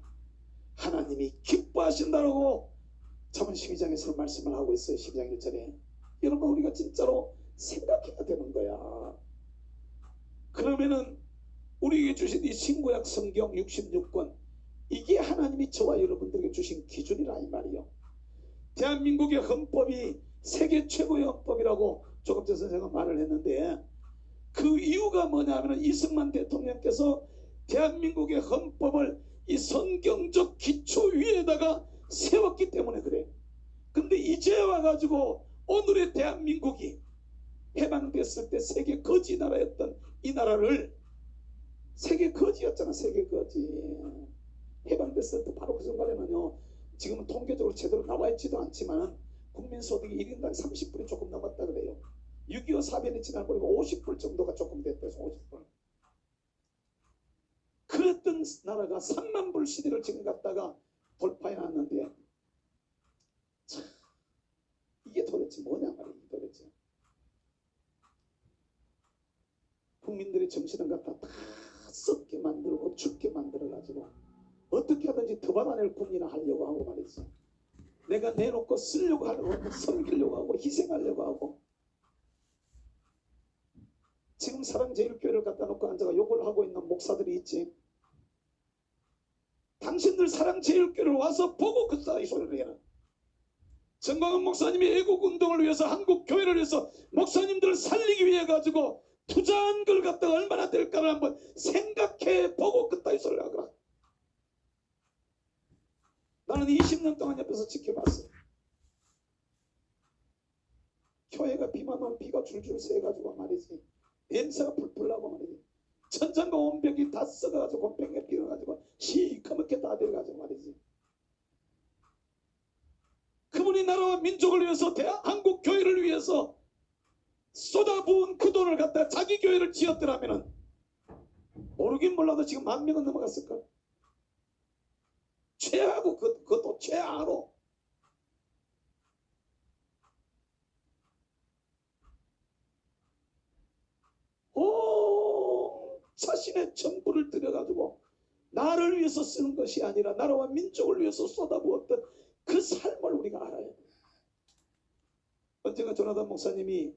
하나님이 기뻐하신다고 잠언 12장에서 말씀을 하고 있어요. 12장 1절에. 여러분 우리가 진짜로 생각해야 되는 거야. 그러면은 우리에게 주신 이 신구약 성경 66권, 이게 하나님이 저와 여러분들에게 주신 기준이라 이 말이요. 대한민국의 헌법이 세계 최고의 헌법이라고 조금 전에 선생님가 말을 했는데, 그 이유가 뭐냐면 이승만 대통령께서 대한민국의 헌법을 이 성경적 기초 위에다가 세웠기 때문에 그래. 근데 이제 와가지고 오늘의 대한민국이 해방됐을 때 세계 거지 나라였던 이 나라를, 세계 거지였잖아. 세계 거지. 해방됐을 때 바로 그 순간에는요, 지금은 통계적으로 제대로 나와 있지도 않지만 국민소득이 1인당 30불이 조금 넘었다 그래요. 6.25 사변이 지난 거니까 50불 정도가 조금 됐대요. 50불. 그랬던 나라가 3만 불 시대를 지금 갖다가 돌파해 놨는데, 참, 이게 도대체 뭐냐 말이야. 도대체 국민들의 정신을 갖다 다 썩게 만들고 죽게 만들어가지고 어떻게 하든지 더 받아낼 국민을 하려고 하고 말이지. 내가 내놓고 쓰려고 하고 섬기려고 하고 희생하려고 하고. 지금 사랑제일교회를 갖다 놓고 앉아가 욕을 하고 있는 목사들이 있지. 당신들 사랑제일교회를 와서 보고 그따위 소리를 해라. 정광훈 목사님이 애국운동을 위해서 한국교회를 위해서 목사님들을 살리기 위해 가지고 투자한 걸 갖다가 얼마나 될까를 한번 생각해 보고 그따위 소리를 하거라. 나는 20년 동안 옆에서 지켜봤어. 교회가 비만 오면 비가 줄줄 새가지고 말이지. 냄새가 풀풀 나고 말이지. 천장과 온벽이 다 썩어가지고 곰팡이가 피어가지고 시커멓게 다 돼가지고 말이지. 그분이 나라와 민족을 위해서 한국 교회를 위해서 쏟아부은 그 돈을 갖다 자기 교회를 지었더라면은 모르긴 몰라도 지금 10,000명은 넘어갔을걸. 최하고 그것도 최하로. 자신의 전부를 들여가지고 나를 위해서 쓰는 것이 아니라 나라와 민족을 위해서 쏟아부었던 그 삶을 우리가 알아야 돼요. 언젠가 조나단 목사님이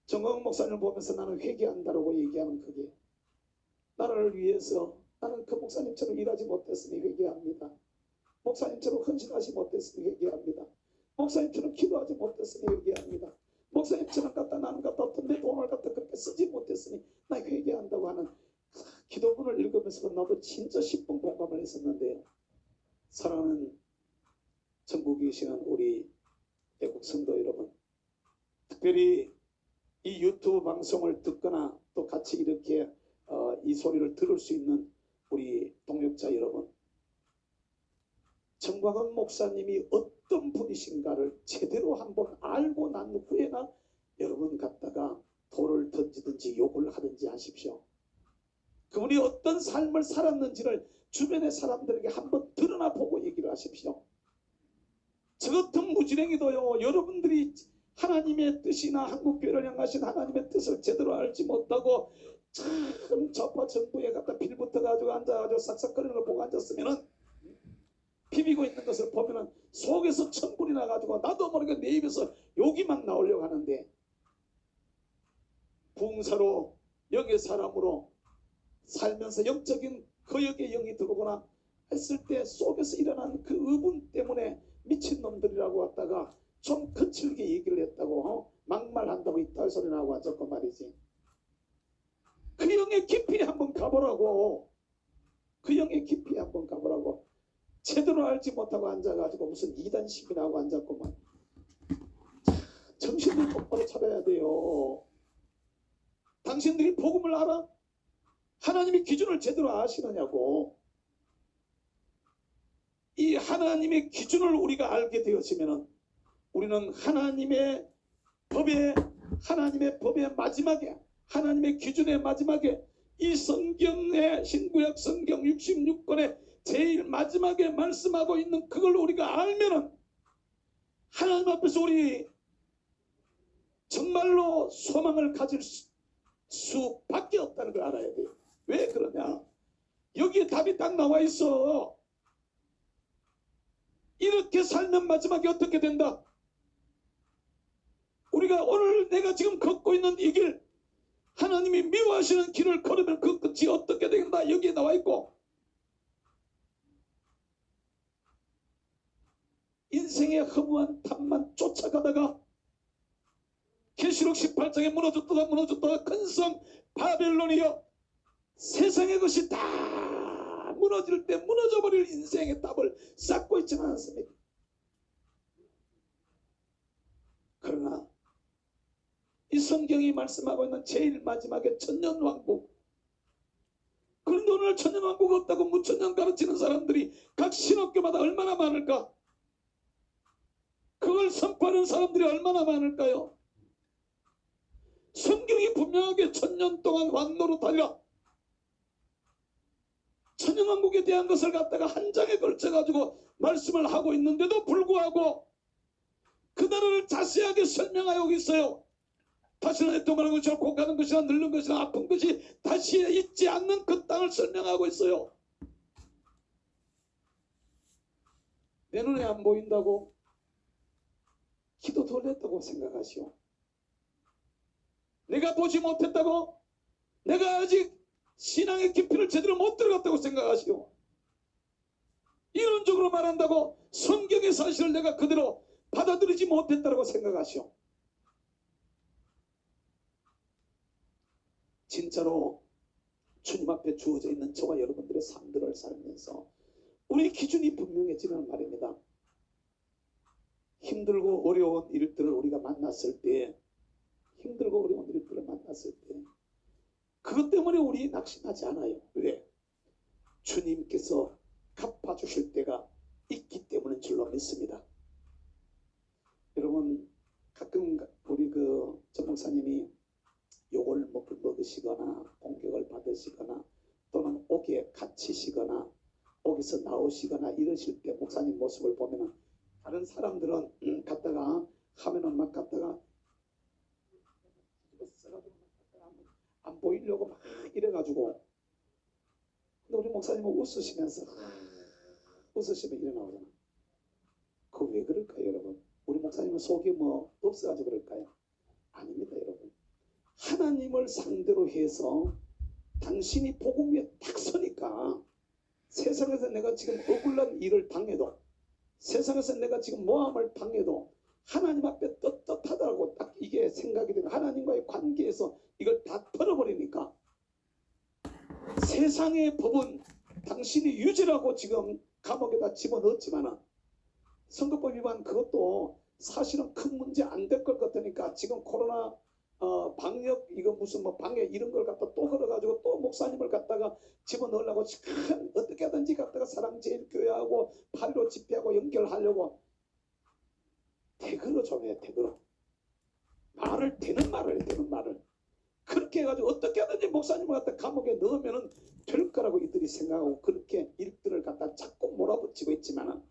정광훈 목사님을 보면서 나는 회개한다라고 얘기하는 그게, 나라를 위해서 나는 그 목사님처럼 일하지 못했으니 회개합니다. 목사님처럼 헌신하지 못했으니 회개합니다. 목사님처럼 기도하지 못했으니 회개합니다. 목사님처럼 갖다 나는 갖다 어떤 내 돈을 갖다 그렇게 쓰지 못했으니 나 회개한다고 하는 기도문을 읽으면서 나도 진짜 10분 공감을 했었는데요. 사랑하는 전국에 계시는 우리 애국 성도 여러분, 특별히 이 유튜브 방송을 듣거나 또 같이 이렇게 이 소리를 들을 수 있는 우리 동역자 여러분, 정광훈 목사님이 어떤 분이신가를 제대로 한번 알고 난 후에나 여러분 갖다가 돌을 던지든지 욕을 하든지 하십시오. 그분이 어떤 삶을 살았는지를 주변의 사람들에게 한번 드러나 보고 얘기를 하십시오. 저 같은 무지랭이도요, 여러분들이 하나님의 뜻이나 한국교회를 향하신 하나님의 뜻을 제대로 알지 못하고 참 좌파 정부에 갖다 빌붙어 가지고 앉아가지고 싹싹거리는 걸 보고 앉았으면은, 비비고 있는 것을 보면은 속에서 천불이 나가지고 나도 모르게 내 입에서 욕이 막 나오려고 하는데, 부흥사로 영의 사람으로 살면서 영적인 거역의 영이 들어오거나 했을 때 속에서 일어난 그 의분 때문에 미친놈들이라고 왔다가 좀 거칠게 얘기를 했다고 막말한다고 이딴 소리 나고 앉았고 말이지. 그 영의 깊이 한번 가보라고. 그 영의 깊이 한번 가보라고. 제대로 알지 못하고 앉아가지고 무슨 이단식이나 하고 앉았구만. 정신을 똑바로 차려야 돼요. 당신들이 복음을 알아? 하나님의 기준을 제대로 아시느냐고. 이 하나님의 기준을 우리가 알게 되었으면 우리는 하나님의 법의 마지막에, 하나님의 기준의 마지막에, 이 성경의 신구약 성경 66권의 제일 마지막에 말씀하고 있는 그걸 우리가 알면은 하나님 앞에서 우리 정말로 소망을 가질 수밖에 없다는 걸 알아야 돼요. 왜 그러냐? 여기에 답이 딱 나와 있어. 이렇게 살면 마지막에 어떻게 된다? 우리가 오늘 내가 지금 걷고 있는 이 길, 하나님이 미워하시는 길을 걸으면 그 끝이 어떻게 된다? 여기에 나와 있고, 인생의 허무한 탐만 쫓아가다가 계시록 18장에 무너졌다가 큰 성 바벨론이여, 세상의 것이 다 무너질 때 무너져버릴 인생의 답을 쌓고 있지는 않습니다. 그러나 이 성경이 말씀하고 있는 제일 마지막에 천년왕국, 그런데 오늘 천년왕국 없다고 무천년 가르치는 사람들이 각 신학교마다 얼마나 많을까? 그걸 선포하는 사람들이 얼마나 많을까요? 성경이 분명하게 천년 동안 왕노로 달려 천년왕국에 대한 것을 갖다가 한 장에 걸쳐가지고 말씀을 하고 있는데도 불구하고 그 나라를 자세하게 설명하고 있어요. 다시는 애통하는 것이나 곡하는 것이나 늙는 것이나 아픈 것이 다시 있지 않는 그 땅을 설명하고 있어요. 내 눈에 안 보인다고 기도 돌렸다고 생각하시오. 내가 보지 못했다고, 내가 아직 신앙의 깊이를 제대로 못 들어갔다고 생각하시오. 이론적으로 말한다고 성경의 사실을 내가 그대로 받아들이지 못했다고 생각하시오. 진짜로 주님 앞에 주어져 있는 저와 여러분들의 삶들을 살면서 우리 기준이 분명해지는 말입니다. 힘들고 어려운 일들을 우리가 만났을 때, 힘들고 어려운 일들을 만났을 때 그것 때문에 우리 낙심하지 않아요. 왜? 주님께서 갚아주실 때가 있기 때문인 줄로 믿습니다. 여러분, 가끔 우리 전 목사님이 욕을 먹으시거나 공격을 받으시거나 또는 옥에 갇히시거나 옥에서 나오시거나 이러실 때 목사님 모습을 보면은 다른 사람들은 갔다가 하면은 막 갔다가 안 보이려고 막 이래가지고, 근데 우리 목사님은 웃으시면서 웃으시면 이래 나오잖아. 그 왜 그럴까요, 여러분? 우리 목사님은 속이 뭐 없어가지고 그럴까요? 아닙니다, 여러분. 하나님을 상대로 해서 당신이 복음 위에 딱 서니까 세상에서 내가 지금 억울한 일을 당해도, 세상에서 내가 지금 모함을 당해도 하나님 앞에 떳떳하다고 딱 이게 생각이 되고, 하나님과의 관계에서 이걸 다 털어버리니까 세상의 법은 당신이 유죄라고 지금 감옥에다 집어넣었지만은, 선거법 위반 그것도 사실은 큰 문제 안 될 것 같으니까 지금 코로나 방역 이거 무슨 뭐 방역 이런 걸 갖다 또 걸어가지고 또 목사님을 갖다가 집어넣으려고 큰 어떻게 하든지 갖다가 사랑제일교회하고 8.15 집회하고 연결하려고 대그로 좀 해. 대그로 말을 되는 말을 그렇게 해가지고 어떻게 하든지 목사님을 갖다 감옥에 넣으면은 될 거라고 이들이 생각하고 그렇게 일들을 갖다 자꾸 몰아붙이고 있지만은,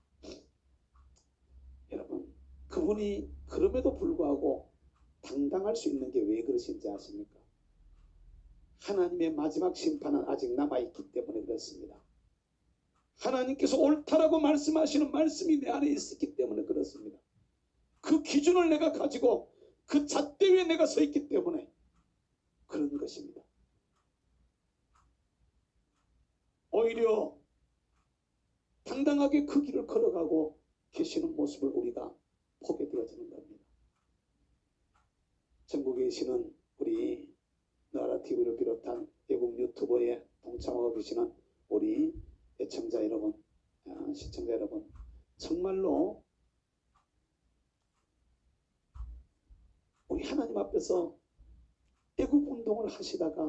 여러분 그분이 그럼에도 불구하고 당당할 수 있는 게 왜 그러신지 아십니까? 하나님의 마지막 심판은 아직 남아있기 때문에 그렇습니다. 하나님께서 옳다라고 말씀하시는 말씀이 내 안에 있었기 때문에 그렇습니다. 그 기준을 내가 가지고 그 잣대 위에 내가 서 있기 때문에 그런 것입니다. 오히려 당당하게 그 길을 걸어가고 계시는 모습을 우리가 보게 되어지는 겁니다. 전국에 계시는 우리 나라TV를 비롯한 외국 유튜버에 동참하고 계시는 우리 애청자 여러분, 시청자 여러분, 정말로 우리 하나님 앞에서 애국운동을 하시다가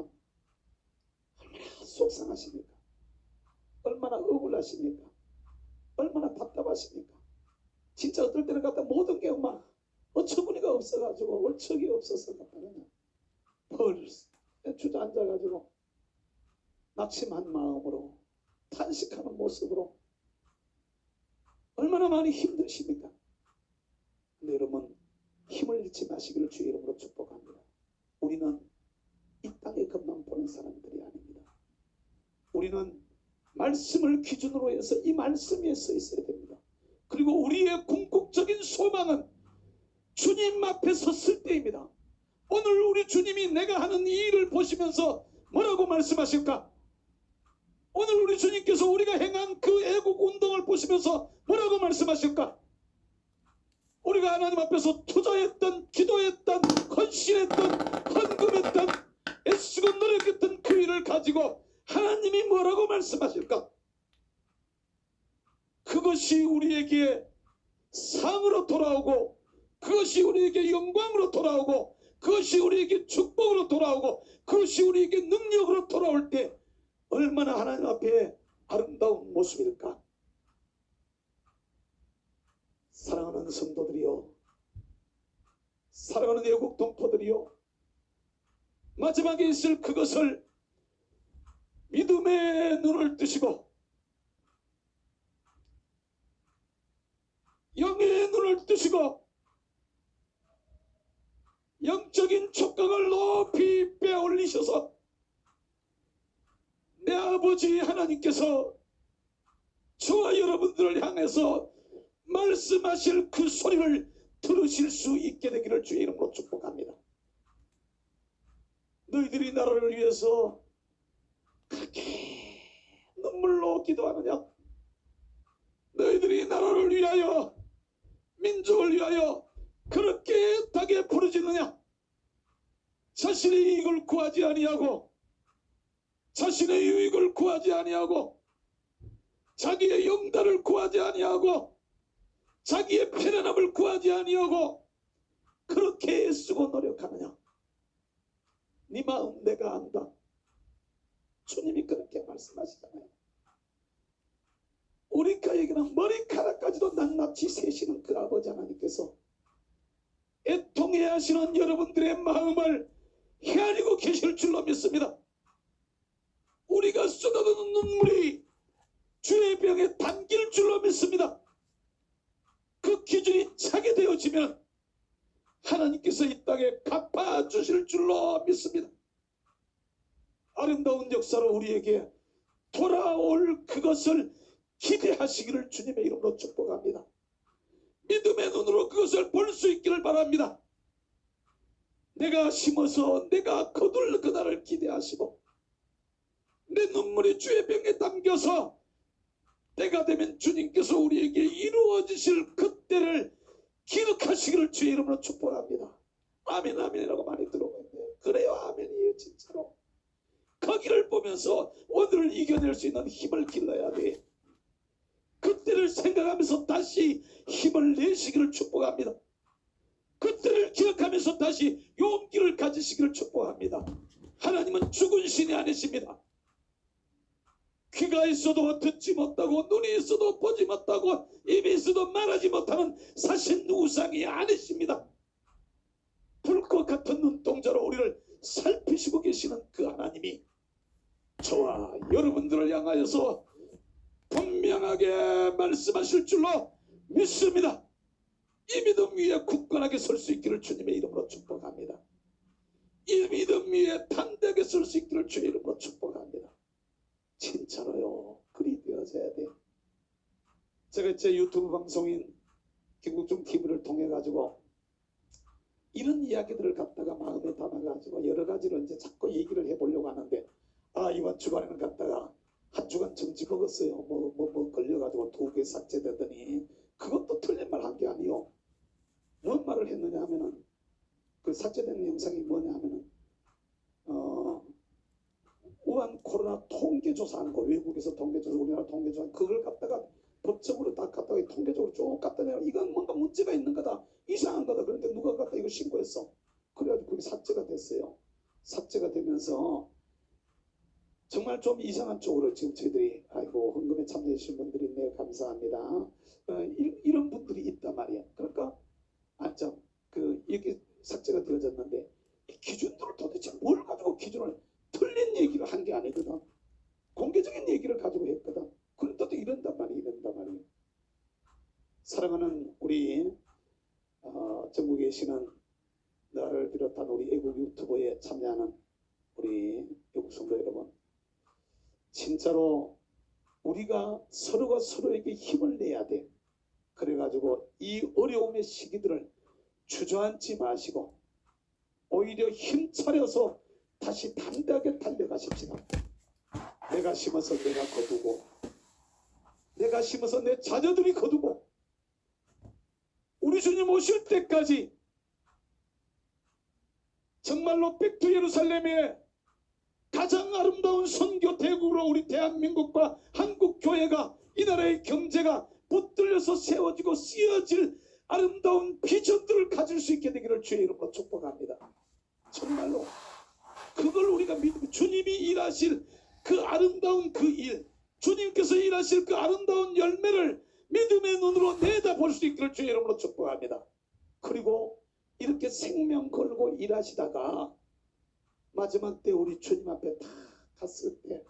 얼마나 속상하십니까? 얼마나 억울하십니까? 얼마나 답답하십니까? 진짜 어떨 때는 갖다 모든 게 막 어처구니가 없어가지고 얼척이 없어서 갖다 그냥 벌 주저앉아가지고 낙심한 마음으로 탄식하는 모습으로 얼마나 많이 힘드십니까? 근데 여러분 힘을 잃지 마시기를 주의 이름으로 축복합니다. 우리는 이 땅의 것만 보는 사람들이 아닙니다. 우리는 말씀을 기준으로 해서 이 말씀 위에 서 있어야 됩니다. 그리고 우리의 궁극적인 소망은 주님 앞에 섰을 때입니다. 오늘 우리 주님이 내가 하는 이 일을 보시면서 뭐라고 말씀하실까? 오늘 우리 주님께서 우리가 행한 그 애국 운동을 보시면서 뭐라고 말씀하실까? 우리가 하나님 앞에서 투자했던, 기도했던, 헌신했던, 헌금했던, 애쓰고 노력했던 그 일을 가지고 하나님이 뭐라고 말씀하실까? 그것이 우리에게 상으로 돌아오고, 그것이 우리에게 영광으로 돌아오고, 그것이 우리에게 축복으로 돌아오고, 그것이 우리에게 능력으로 돌아올 때 얼마나 하나님 앞에 아름다운 모습일까? 사랑하는 성도들이요, 사랑하는 애국 동포들이요, 마지막에 있을 그것을 믿음의 눈을 뜨시고 영의 눈을 뜨시고 영적인 촉각을 높이 빼올리셔서 내 아버지 하나님께서 저와 여러분들을 향해서 말씀하실 그 소리를 들으실 수 있게 되기를 주의 이름으로 축복합니다. 너희들이 나라를 위해서 그렇게 눈물로 기도하느냐? 너희들이 나라를 위하여, 민족을 위하여 그렇게 애타게 부르짖느냐? 자신의 이익을 구하지 아니하고, 자신의 유익을 구하지 아니하고, 자기의 영달을 구하지 아니하고, 자기의 편안함을 구하지 아니하고 그렇게 애쓰고 노력하느냐? 네 마음 내가 안다. 주님이 그렇게 말씀하시잖아요. 우리가에게는 머리카락까지도 낱낱이 세시는 그 아버지 하나님께서 애통해 하시는 여러분들의 마음을 헤아리고 계실 줄로 믿습니다. 우리가 쏟아드는 눈물이 주의 병에 담길 줄로 믿습니다. 그 기준이 차게 되어지면 하나님께서 이 땅에 갚아주실 줄로 믿습니다. 아름다운 역사로 우리에게 돌아올 그것을 기대하시기를 주님의 이름으로 축복합니다. 믿음의 눈으로 그것을 볼 수 있기를 바랍니다. 내가 심어서 내가 거둘 그날을 기대하시고 내 눈물이 주의 병에 담겨서 때가 되면 주님께서 우리에게 이루어지실 그때를 기억하시기를 주의 이름으로 축복합니다. 아멘 아멘이라고 많이 들어보는데 그래요 아멘이에요. 진짜로 거기를 보면서 오늘을 이겨낼 수 있는 힘을 길러야 돼. 그때를 생각하면서 다시 힘을 내시기를 축복합니다. 그때를 기억하면서 다시 용기를 가지시기를 축복합니다. 하나님은 죽은 신이 아니십니다. 귀가 있어도 듣지 못하고 눈이 있어도 보지 못하고 입이 있어도 말하지 못하는 사신 우상이 아니십니다. 불꽃 같은 눈동자로 우리를 살피시고 계시는 그 하나님이 저와 여러분들을 향하여서 분명하게 말씀하실 줄로 믿습니다. 이 믿음 위에 굳건하게 설 수 있기를 주님의 이름으로 축복합니다. 이 믿음 위에 담대하게 설 수 있기를 주의 이름으로 축복합니다. 진짜로요. 그리 되어져야 돼. 제가 제 유튜브 방송인 김국중 TV를 통해 가지고 이런 이야기들을 갖다가 마음에 담아가지고 여러 가지로 이제 자꾸 얘기를 해보려고 하는데 이번 주간에는 갖다가 한 주간 정지 먹었어요. 뭐 걸려가지고 2개 삭제되더니 그것도 틀린 말 한 게 아니요. 뭔 말을 했느냐 하면은 그 삭제된 영상이 뭐냐 하면은 우한 코로나 통계조사하는 거 외국에서 통계조사 우리나라 통계조사 그걸 갖다가 법적으로 다 갖다가 통계적으로 쭉 갖다 내요. 이건 뭔가 문제가 있는 거다 이상한 거다. 그런데 누가 갖다 이거 신고했어. 그래가지고 그게 삭제가 됐어요. 삭제가 되면서 정말 좀 이상한 쪽으로 지금 저희들이 헌금에 참여해 주신 분들이 있네요. 감사합니다. 이런 분들이 있단 말이야. 그러니까 이렇게 삭제가 되어졌는데 이 기준들을 도대체 뭘 가지고 기준을 틀린 얘기를 한 게 아니거든. 공개적인 얘기를 가지고 했거든. 그런데도 이런단 말이야. 사랑하는 우리 전국에 계시는 나를 비롯한 우리 애국 유튜버에 참여하는 우리 애국 성도 여러분, 진짜로 우리가 서로가 서로에게 힘을 내야 돼. 그래가지고 이 어려움의 시기들을 주저앉지 마시고 오히려 힘차려서 다시 담대하게 달려가십시다. 내가 심어서 내가 거두고 내가 심어서 내 자녀들이 거두고 우리 주님 오실 때까지 정말로 백두 예루살렘의 가장 아름다운 선교 대국으로 우리 대한민국과 한국교회가 이 나라의 경제가 붙들려서 세워지고 쓰여질 아름다운 비전들을 가질 수 있게 되기를 주의 이름으로 축복합니다. 정말로 그걸 우리가 믿으면 주님이 일하실 그 아름다운 그 일, 주님께서 일하실 그 아름다운 열매를 믿음의 눈으로 내다볼 수 있기를 주의 이름으로 축복합니다. 그리고 이렇게 생명 걸고 일하시다가 마지막 때 우리 주님 앞에 다 갔을 때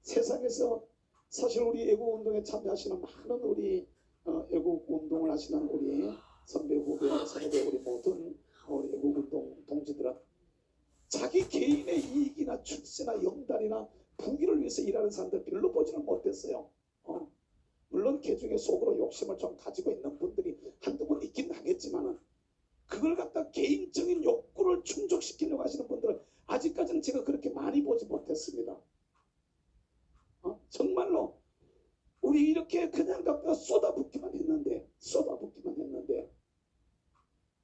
세상에서 사실 우리 애국운동에 참여하시는 많은 우리 애국운동을 하시는 우리 선배 후배 우리 모든 우리 애국운동 동지들은 자기 개인의 이익이나 출세나 영달이나 부귀를 위해서 일하는 사람들 별로 보지는 못했어요. 물론 그 중에 속으로 욕심을 좀 가지고 있는 분들이 한두 번 있긴 하겠지만은 그걸 갖다 개인적인 욕구를 충족시키려고 하시는 분들은 아직까지는 제가 그렇게 많이 보지 못했습니다. 정말로 우리 이렇게 그냥 갖다가 쏟아붓기만 했는데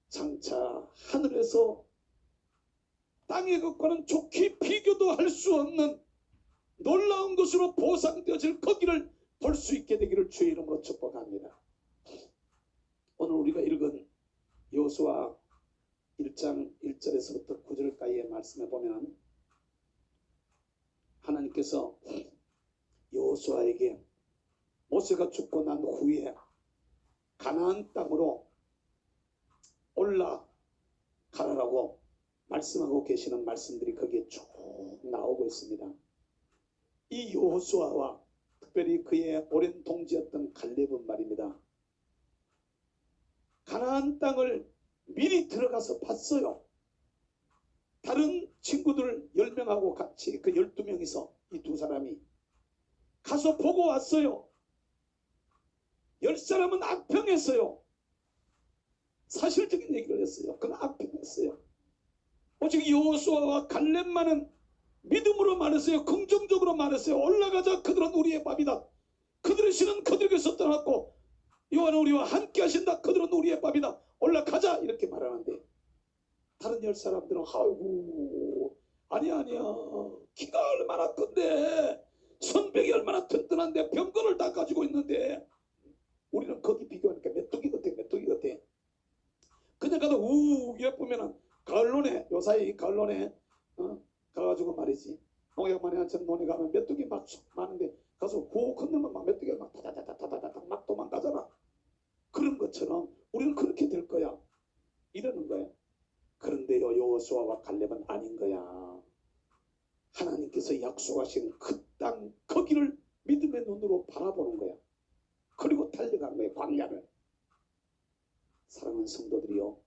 장차 하늘에서 땅의 것과는 좋게 비교도 할 수 없는 놀라운 것으로 보상되어질 거기를 볼 수 있게 되기를 주의 이름으로 축복합니다. 오늘 우리가 읽은 여호수아 1장 1절에서부터 9절까지의 말씀에 보면 하나님께서 여호수아에게 모세가 죽고 난 후에 가나안 땅으로 올라가라고 말씀하고 계시는 말씀들이 거기에 쭉 나오고 있습니다. 이 여호수아와 특별히 그의 오랜 동지였던 갈렙은 말입니다. 가나안 땅을 미리 들어가서 봤어요. 다른 친구들 10명하고 같이 그 12명이서 이 두 사람이 가서 보고 왔어요. 10사람은 악평했어요. 사실적인 얘기를 했어요. 그건 악평했어요. 오직 여호수아와 갈렙만은 믿음으로 말했어요. 긍정적으로 말했어요. 올라가자. 그들은 우리의 밥이다. 그들의 신은 그들에게서 떠났고 여호와는 우리와 함께 하신다. 그들은 우리의 밥이다. 올라가자. 이렇게 말하는데 다른 10사람들은 아이고 아니야 키가 얼마나 큰데 성벽이 얼마나 튼튼한데 병거를 다 가지고 있는데 우리는 거기 비교하니까 메뚜기 같아. 그냥 가다 예쁘면은 가을론에 요사이 가을론에 가가지고 말이지 농약만이한처럼 논에 가면 메뚜기 막 많은데 가서 후 건너면 막 메뚜기가 막 다다다다다다닥 막 도망가잖아. 그런 것처럼 우리는 그렇게 될 거야 이러는 거야. 그런데요 여호수아와 갈렙은 아닌 거야. 하나님께서 약속하신 그 땅 거기를 믿음의 눈으로 바라보는 거야. 그리고 달려간 거야 광야를. 사랑하는 성도들이요,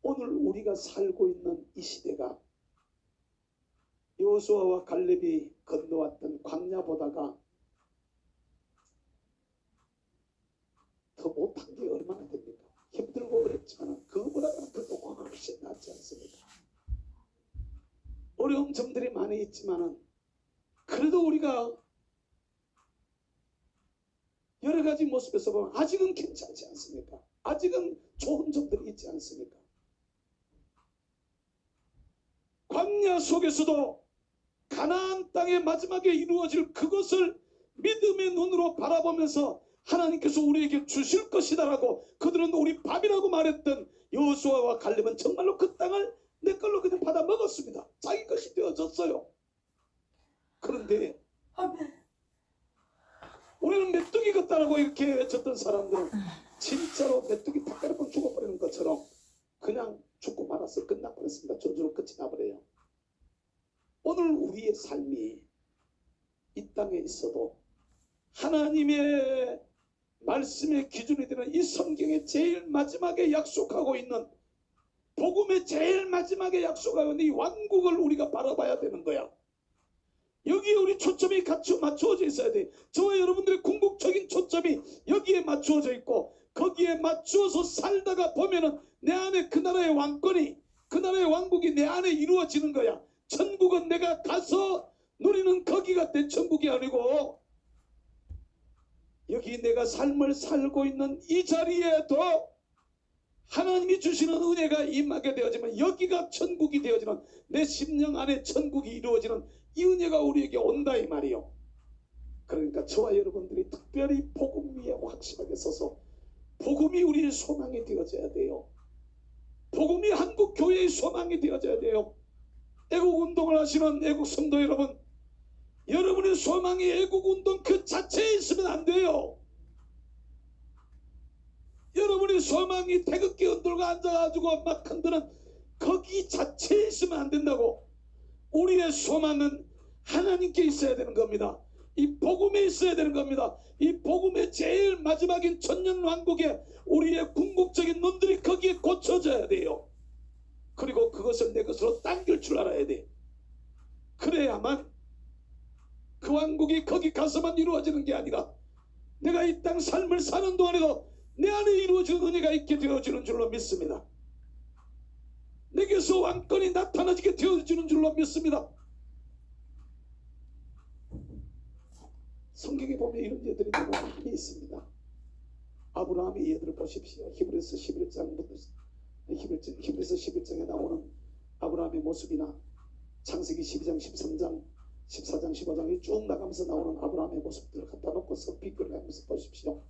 오늘 우리가 살고 있는 이 시대가 여호수아와 갈렙이 건너왔던 광야보다가 더 못한 게 얼마나 됩니까? 힘들고 어렵지만 그거보다는 그래도 훨씬 낫지 않습니까? 어려운 점들이 많이 있지만 그래도 우리가 여러 가지 모습에서 보면 아직은 괜찮지 않습니까? 아직은 좋은 점들이 있지 않습니까? 광야 속에서도 가나안 땅의 마지막에 이루어질 그것을 믿음의 눈으로 바라보면서 하나님께서 우리에게 주실 것이다라고 그들은 우리 밥이라고 말했던 여호수아와 갈렙은 정말로 그 땅을 내 걸로 그냥 받아 먹었습니다. 자기 것이 되어졌어요. 그런데 우리는 메뚜기 같다라고 이렇게 외쳤던 사람들은 진짜로 메뚜기 닭가락번 죽어버리는 것처럼 그냥 죽고 말았어요. 끝나버렸습니다. 저주로 끝이 나버려요. 오늘 우리의 삶이 이 땅에 있어도 하나님의 말씀의 기준이 되는 이 성경의 제일 마지막에 약속하고 있는 복음의 제일 마지막에 약속하고 있는 이 왕국을 우리가 바라봐야 되는 거야. 여기에 우리 초점이 같이 맞추어져 있어야 돼. 저와 여러분들의 궁극적인 초점이 여기에 맞추어져 있고 거기에 맞추어서 살다가 보면은 내 안에 그 나라의 왕권이 그 나라의 왕국이 내 안에 이루어지는 거야. 천국은 내가 가서 누리는 거기가 내 천국이 아니고 여기 내가 삶을 살고 있는 이 자리에도 하나님이 주시는 은혜가 임하게 되어지면 여기가 천국이 되어지는 내 심령 안에 천국이 이루어지는 이 은혜가 우리에게 온다 이 말이요. 그러니까 저와 여러분들이 특별히 복음 위에 확실하게 서서 복음이 우리의 소망이 되어져야 돼요. 복음이 한국 교회의 소망이 되어져야 돼요. 애국운동을 하시는 애국 성도 여러분, 여러분의 소망이 애국운동 그 자체에 있으면 안 돼요. 여러분의 소망이 태극기 흔들고 앉아가지고 막 흔드는 거기 자체에 있으면 안 된다고. 우리의 소망은 하나님께 있어야 되는 겁니다. 이 복음에 있어야 되는 겁니다. 이 복음의 제일 마지막인 천년왕국에 우리의 궁극적인 눈들이 거기에 고쳐져야 돼요. 그리고 그것을 내 것으로 당길 줄 알아야 돼. 그래야만 그 왕국이 거기 가서만 이루어지는 게 아니라 내가 이 땅 삶을 사는 동안에도 내 안에 이루어지는 은혜가 있게 되어지는 줄로 믿습니다. 내게서 왕권이 나타나지게 되어지는 줄로 믿습니다. 성경에 보면 이런 예들이 너무 많이 있습니다. 아브라함의 예들을 보십시오. 히브리서 11장에 나오는 아브라함의 모습이나 창세기 12장, 13장, 14장, 15장이 쭉 나가면서 나오는 아브라함의 모습들을 갖다 놓고서 비교를 하면서 보십시오.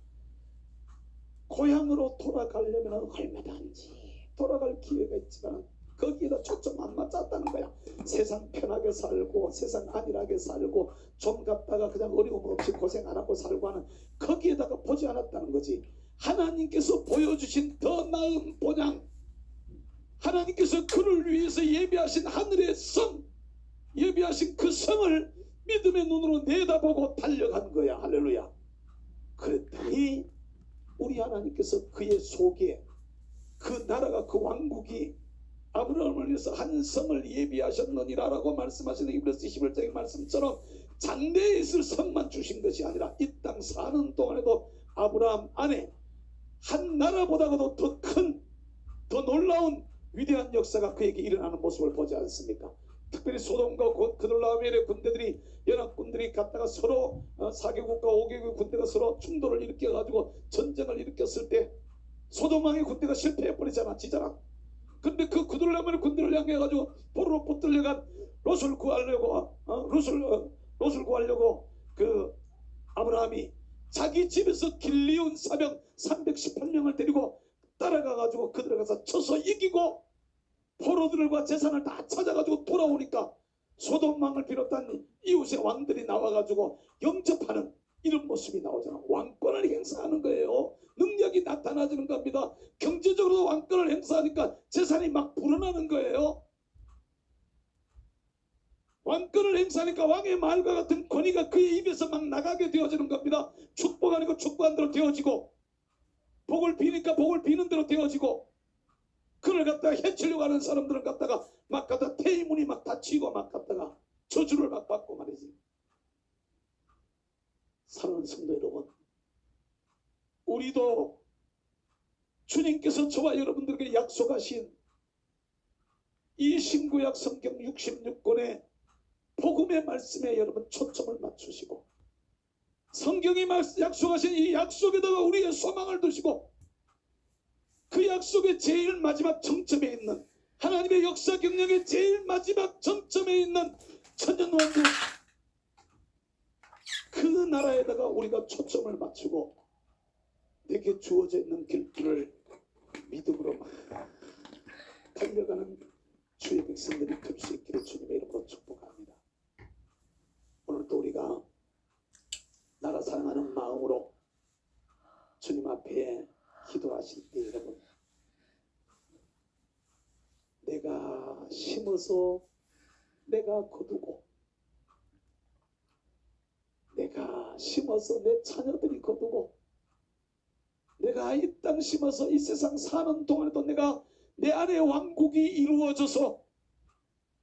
고향으로 돌아가려면 얼마든지 돌아갈 기회가 있지만 거기에다 초점 안 맞았다는 거야. 세상 편하게 살고 세상 안일하게 살고 좀 갔다가 그냥 어려움 없이 고생 안 하고 살고 하는 거기에다가 보지 않았다는 거지. 하나님께서 보여주신 더 나은 본향, 하나님께서 그를 위해서 예비하신 하늘의 성, 예비하신 그 성을 믿음의 눈으로 내다보고 달려간 거야. 할렐루야. 그랬더니 우리 하나님께서 그의 속에 그 나라가 그 왕국이 아브라함을 위해서 한 성을 예비하셨느니라라고 말씀하시는 이브레스 11장의 말씀처럼 장래에 있을 성만 주신 것이 아니라 이 땅 사는 동안에도 아브라함 안에 한 나라보다도 더 큰, 더 놀라운 위대한 역사가 그에게 일어나는 모습을 보지 않습니까? 특별히 소돔과 그돌라오멜의 군대들이, 연합군들이 갔다가 서로 4개국과 5개국 군대가 서로 충돌을 일으켜가지고 전쟁을 일으켰을 때 소돔왕의 군대가 실패해버리잖아, 지잖아. 근데 그 그돌라오멜의 군대를 향해가지고 포로로 붙들려간 롯을 구하려고 롯을 구하려고 그 아브라함이 자기 집에서 길리온 사병 318명을 데리고 따라가가지고 그들에 가서 쳐서 이기고 포로들과 재산을 다 찾아가지고 돌아오니까 소돔왕을 비롯한 이웃의 왕들이 나와가지고 영접하는 이런 모습이 나오잖아. 왕권을 행사하는 거예요. 능력이 나타나지는 겁니다. 경제적으로 왕권을 행사하니까 재산이 막 불어나는 거예요. 왕권을 행사하니까 왕의 말과 같은 권위가 그의 입에서 막 나가게 되어지는 겁니다. 축복 아니고 축복한 대로 되어지고, 복을 비니까 복을 비는 대로 되어지고, 그를 갖다가 해치려고 하는 사람들은 갖다가 막 갖다 태의문이 막 닫히고 막 갖다가 저주를 막 받고 말이지. 사랑하는 성도 여러분, 우리도 주님께서 저와 여러분들에게 약속하신 이 신구약 성경 66권의 복음의 말씀에 여러분 초점을 맞추시고, 성경이 약속하신 이 약속에다가 우리의 소망을 두시고, 그 약속의 제일 마지막 정점에 있는, 하나님의 역사 경영의 제일 마지막 정점에 있는 천년왕국, 그 나라에다가 우리가 초점을 맞추고 내게 주어져 있는 길들을 믿음으로 달려가는 주의 백성들이 될 수 있기를 주님의 이름으로 축복합니다. 오늘도 우리가 나라 사랑하는 마음으로 주님 앞에 기도하실 때 여러분, 내가 심어서 내가 거두고, 내가 심어서 내 자녀들이 거두고, 내가 이 땅 심어서 이 세상 사는 동안에도 내가 내 안에 왕국이 이루어져서,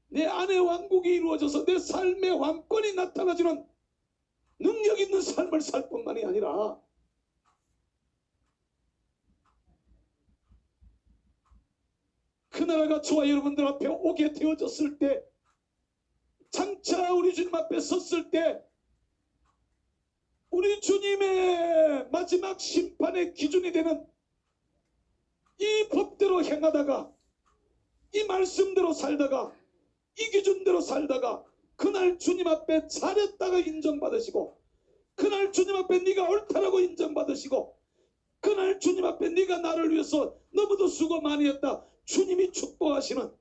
내 안에 왕국이 이루어져서 내 삶의 왕권이 나타나지는 능력 있는 삶을 살 뿐만이 아니라 그 나라가 저와 여러분들 앞에 오게 되어졌을 때, 장차 우리 주님 앞에 섰을 때, 우리 주님의 마지막 심판의 기준이 되는 이 법대로 행하다가, 이 말씀대로 살다가, 이 기준대로 살다가 그날 주님 앞에 잘했다가 인정받으시고, 그날 주님 앞에 네가 옳다라고 인정받으시고, 그날 주님 앞에 네가 나를 위해서 너무도 수고 많이 했다 주님이 축복하시는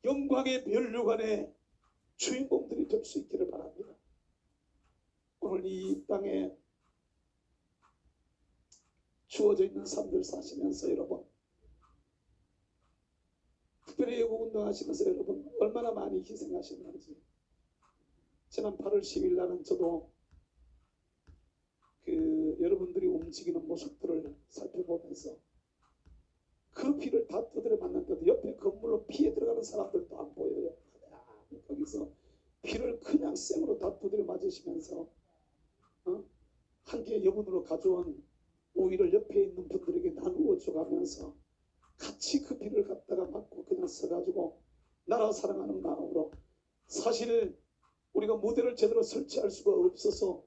영광의 면류관의 주인공들이 될 수 있기를 바랍니다. 오늘 이 땅에 주어져 있는 삶들 사시면서 여러분, 특별히 애국운동 하시면서 여러분 얼마나 많이 희생하셨는지, 지난 8월 10일 날은 저도 여러분들이 움직이는 모습들을 살펴보면서 그 피를 다 두드려 맞는데도 옆에 건물로 피해 들어가는 사람들도 안 보여요. 거기서 피를 그냥 생으로 다 두드려 맞으시면서 한 개의 여분으로 가져온 오이를 옆에 있는 분들에게 나누어 줘가면서 같이 그 피를 갖다가 맞고 그냥 서가지고 나라 사랑하는 마음으로, 사실 우리가 무대를 제대로 설치할 수가 없어서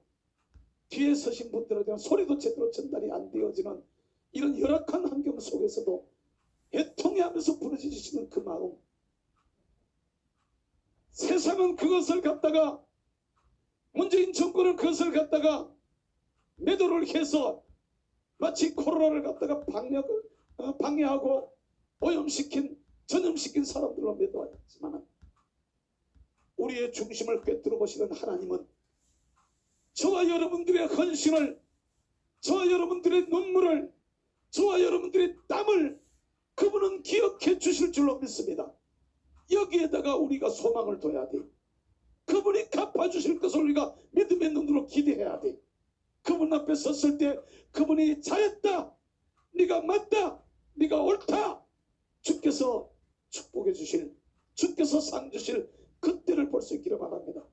뒤에 서신 분들에 대한 소리도 제대로 전달이 안 되어지는 이런 열악한 환경 속에서도 애통해하면서 부르짖으시는 그 마음, 세상은 그것을 갖다가, 문재인 정권은 그것을 갖다가 매도를 해서 마치 코로나를 갖다가 방해하고 전염시킨 사람들로 매도하였지만, 우리의 중심을 꿰뚫어 보시는 하나님은 저와 여러분들의 헌신을, 저와 여러분들의 눈물을, 저와 여러분들의 땀을 그분은 기억해 주실 줄로 믿습니다. 여기에다가 우리가 소망을 둬야 돼. 그분이 갚아주실 것을 우리가 믿음의 눈으로 기대해야 돼. 그분 앞에 섰을 때 그분이 잘했다, 네가 맞다, 네가 옳다, 주께서 축복해 주실, 주께서 상 주실 그때를 볼 수 있기를 바랍니다.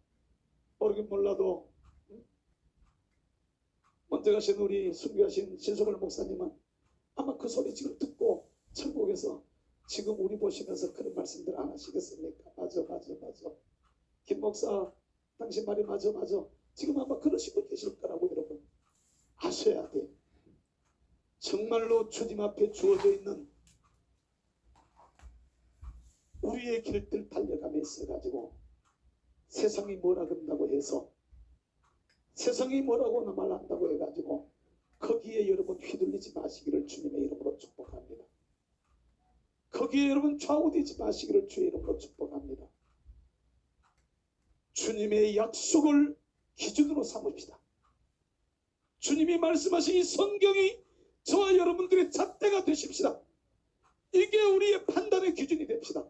모르긴 몰라도 먼저 가신 우리 순교하신 신성월 목사님은 아마 그 소리 지금 듣고 천국에서 지금 우리 보시면서 그런 말씀들 안 하시겠습니까? 맞아. 김 목사 당신 말이 맞아. 지금 아마 그러시고 계실 거라고 여러분 아셔야 돼. 정말로 주님 앞에 주어져 있는 우리의 길들 달려가며 있어가지고 세상이 뭐라 그런다고 해서 세상이 뭐라고 말한다고 해가지고 거기에 여러분 휘둘리지 마시기를 주님의 이름으로 축복합니다. 거기에 여러분 좌우되지 마시기를 주의 이름으로 축복합니다. 주님의 약속을 기준으로 삼읍시다. 주님이 말씀하신 이 성경이 저와 여러분들의 잣대가 되십시다. 이게 우리의 판단의 기준이 됩시다.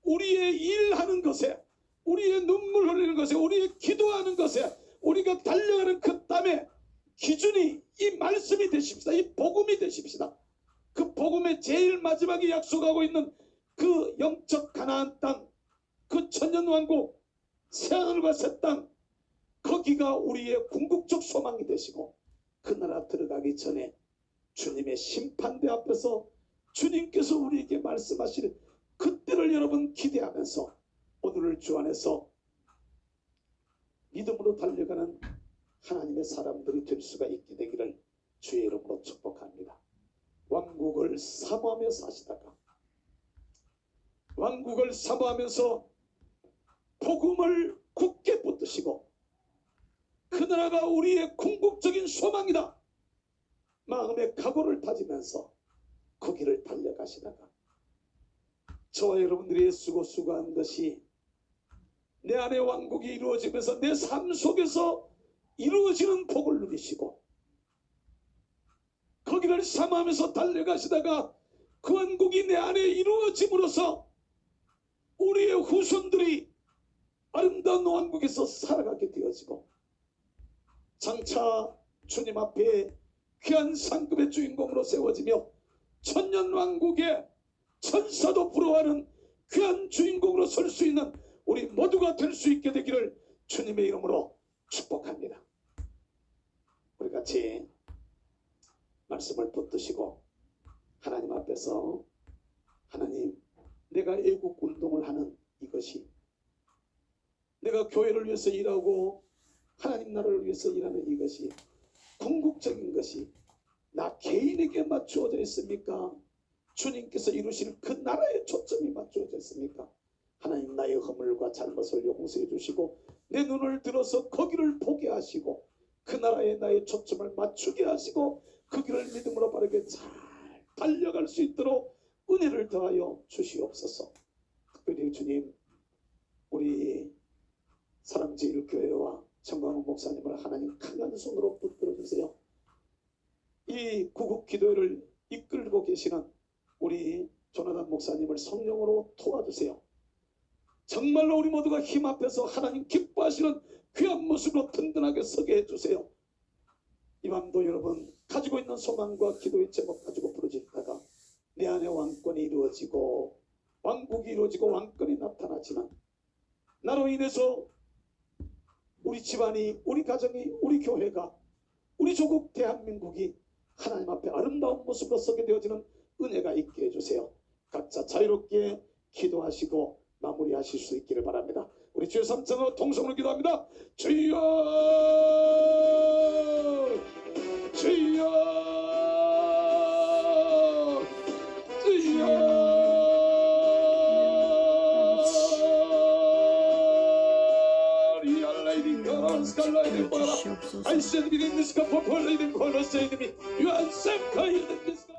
우리의 일하는 것에, 우리의 눈물 흘리는 것에, 우리의 기도하는 것에, 우리가 달려가는 그 땀에 기준이 이 말씀이 되십시다. 이 복음이 되십시다. 그 복음의 제일 마지막에 약속하고 있는 그 영적 가나안 땅, 그 천년왕국, 새하늘과 새 땅, 거기가 우리의 궁극적 소망이 되시고 그 나라 들어가기 전에 주님의 심판대 앞에서 주님께서 우리에게 말씀하실 그때를 여러분 기대하면서 오늘을 주 안에서 믿음으로 달려가는 하나님의 사람들이 될 수가 있게 되기를 주의 이름으로 축복합니다. 왕국을 사모하며 사시다가 왕국을 사모하면서 복음을 굳게 붙드시고 그 나라가 우리의 궁극적인 소망이다 마음의 각오를 다지면서 그 길을 달려가시다가 저와 여러분들이 수고한 것이 내 안에 왕국이 이루어지면서 내 삶 속에서 이루어지는 복을 누리시고 거기를 삼하면서 달려가시다가 그 왕국이 내 안에 이루어짐으로써 우리의 후손들이 아름다운 왕국에서 살아가게 되어지고 장차 주님 앞에 귀한 상급의 주인공으로 세워지며 천년왕국의 천사도 부러워하는 귀한 주인공으로 설 수 있는 우리 모두가 될 수 있게 되기를 주님의 이름으로 축복합니다. 우리 같이 말씀을 붙드시고 하나님 앞에서 하나님, 내가 애국 운동을 하는 이것이, 내가 교회를 위해서 일하고 하나님 나라를 위해서 일하는 이것이 궁극적인 것이 나 개인에게 맞추어져 있습니까? 주님께서 이루실 그 나라에 초점이 맞추어져 있습니까? 하나님, 나의 허물과 잘못을 용서해 주시고 내 눈을 들어서 거기를 보게 하시고 그 나라에 나의 초점을 맞추게 하시고 그 길을 믿음으로 바르게 잘 달려갈 수 있도록 은혜를 더하여 주시옵소서. 특별히 주님, 우리 사랑제일교회와 정광훈 목사님을 하나님 강한 손으로 붙들어 주세요. 이 구국 기도회를 이끌고 계시는 우리 조나단 목사님을 성령으로 도와주세요. 정말로 우리 모두가 힘 앞에서 하나님 기뻐하시는 귀한 모습으로 든든하게 서게 해주세요. 이 밤도 여러분 가지고 있는 소망과 기도의 제목 가지고 부르짖다가 내 안에 왕권이 이루어지고 왕국이 이루어지고 왕권이 나타나지만 나로 인해서 우리 집안이, 우리 가정이, 우리 교회가, 우리 조국 대한민국이 하나님 앞에 아름다운 모습으로 서게 되어지는 은혜가 있게 해주세요. 각자 자유롭게 기도하시고 마무리하실 수 있기를 바랍니다. 우리 주의 삼창으로 통성으로 기도합니다. 주여, 주여, 주여. I said, "We didn't miss a couple of ladies, call us, say to me, you are so kind."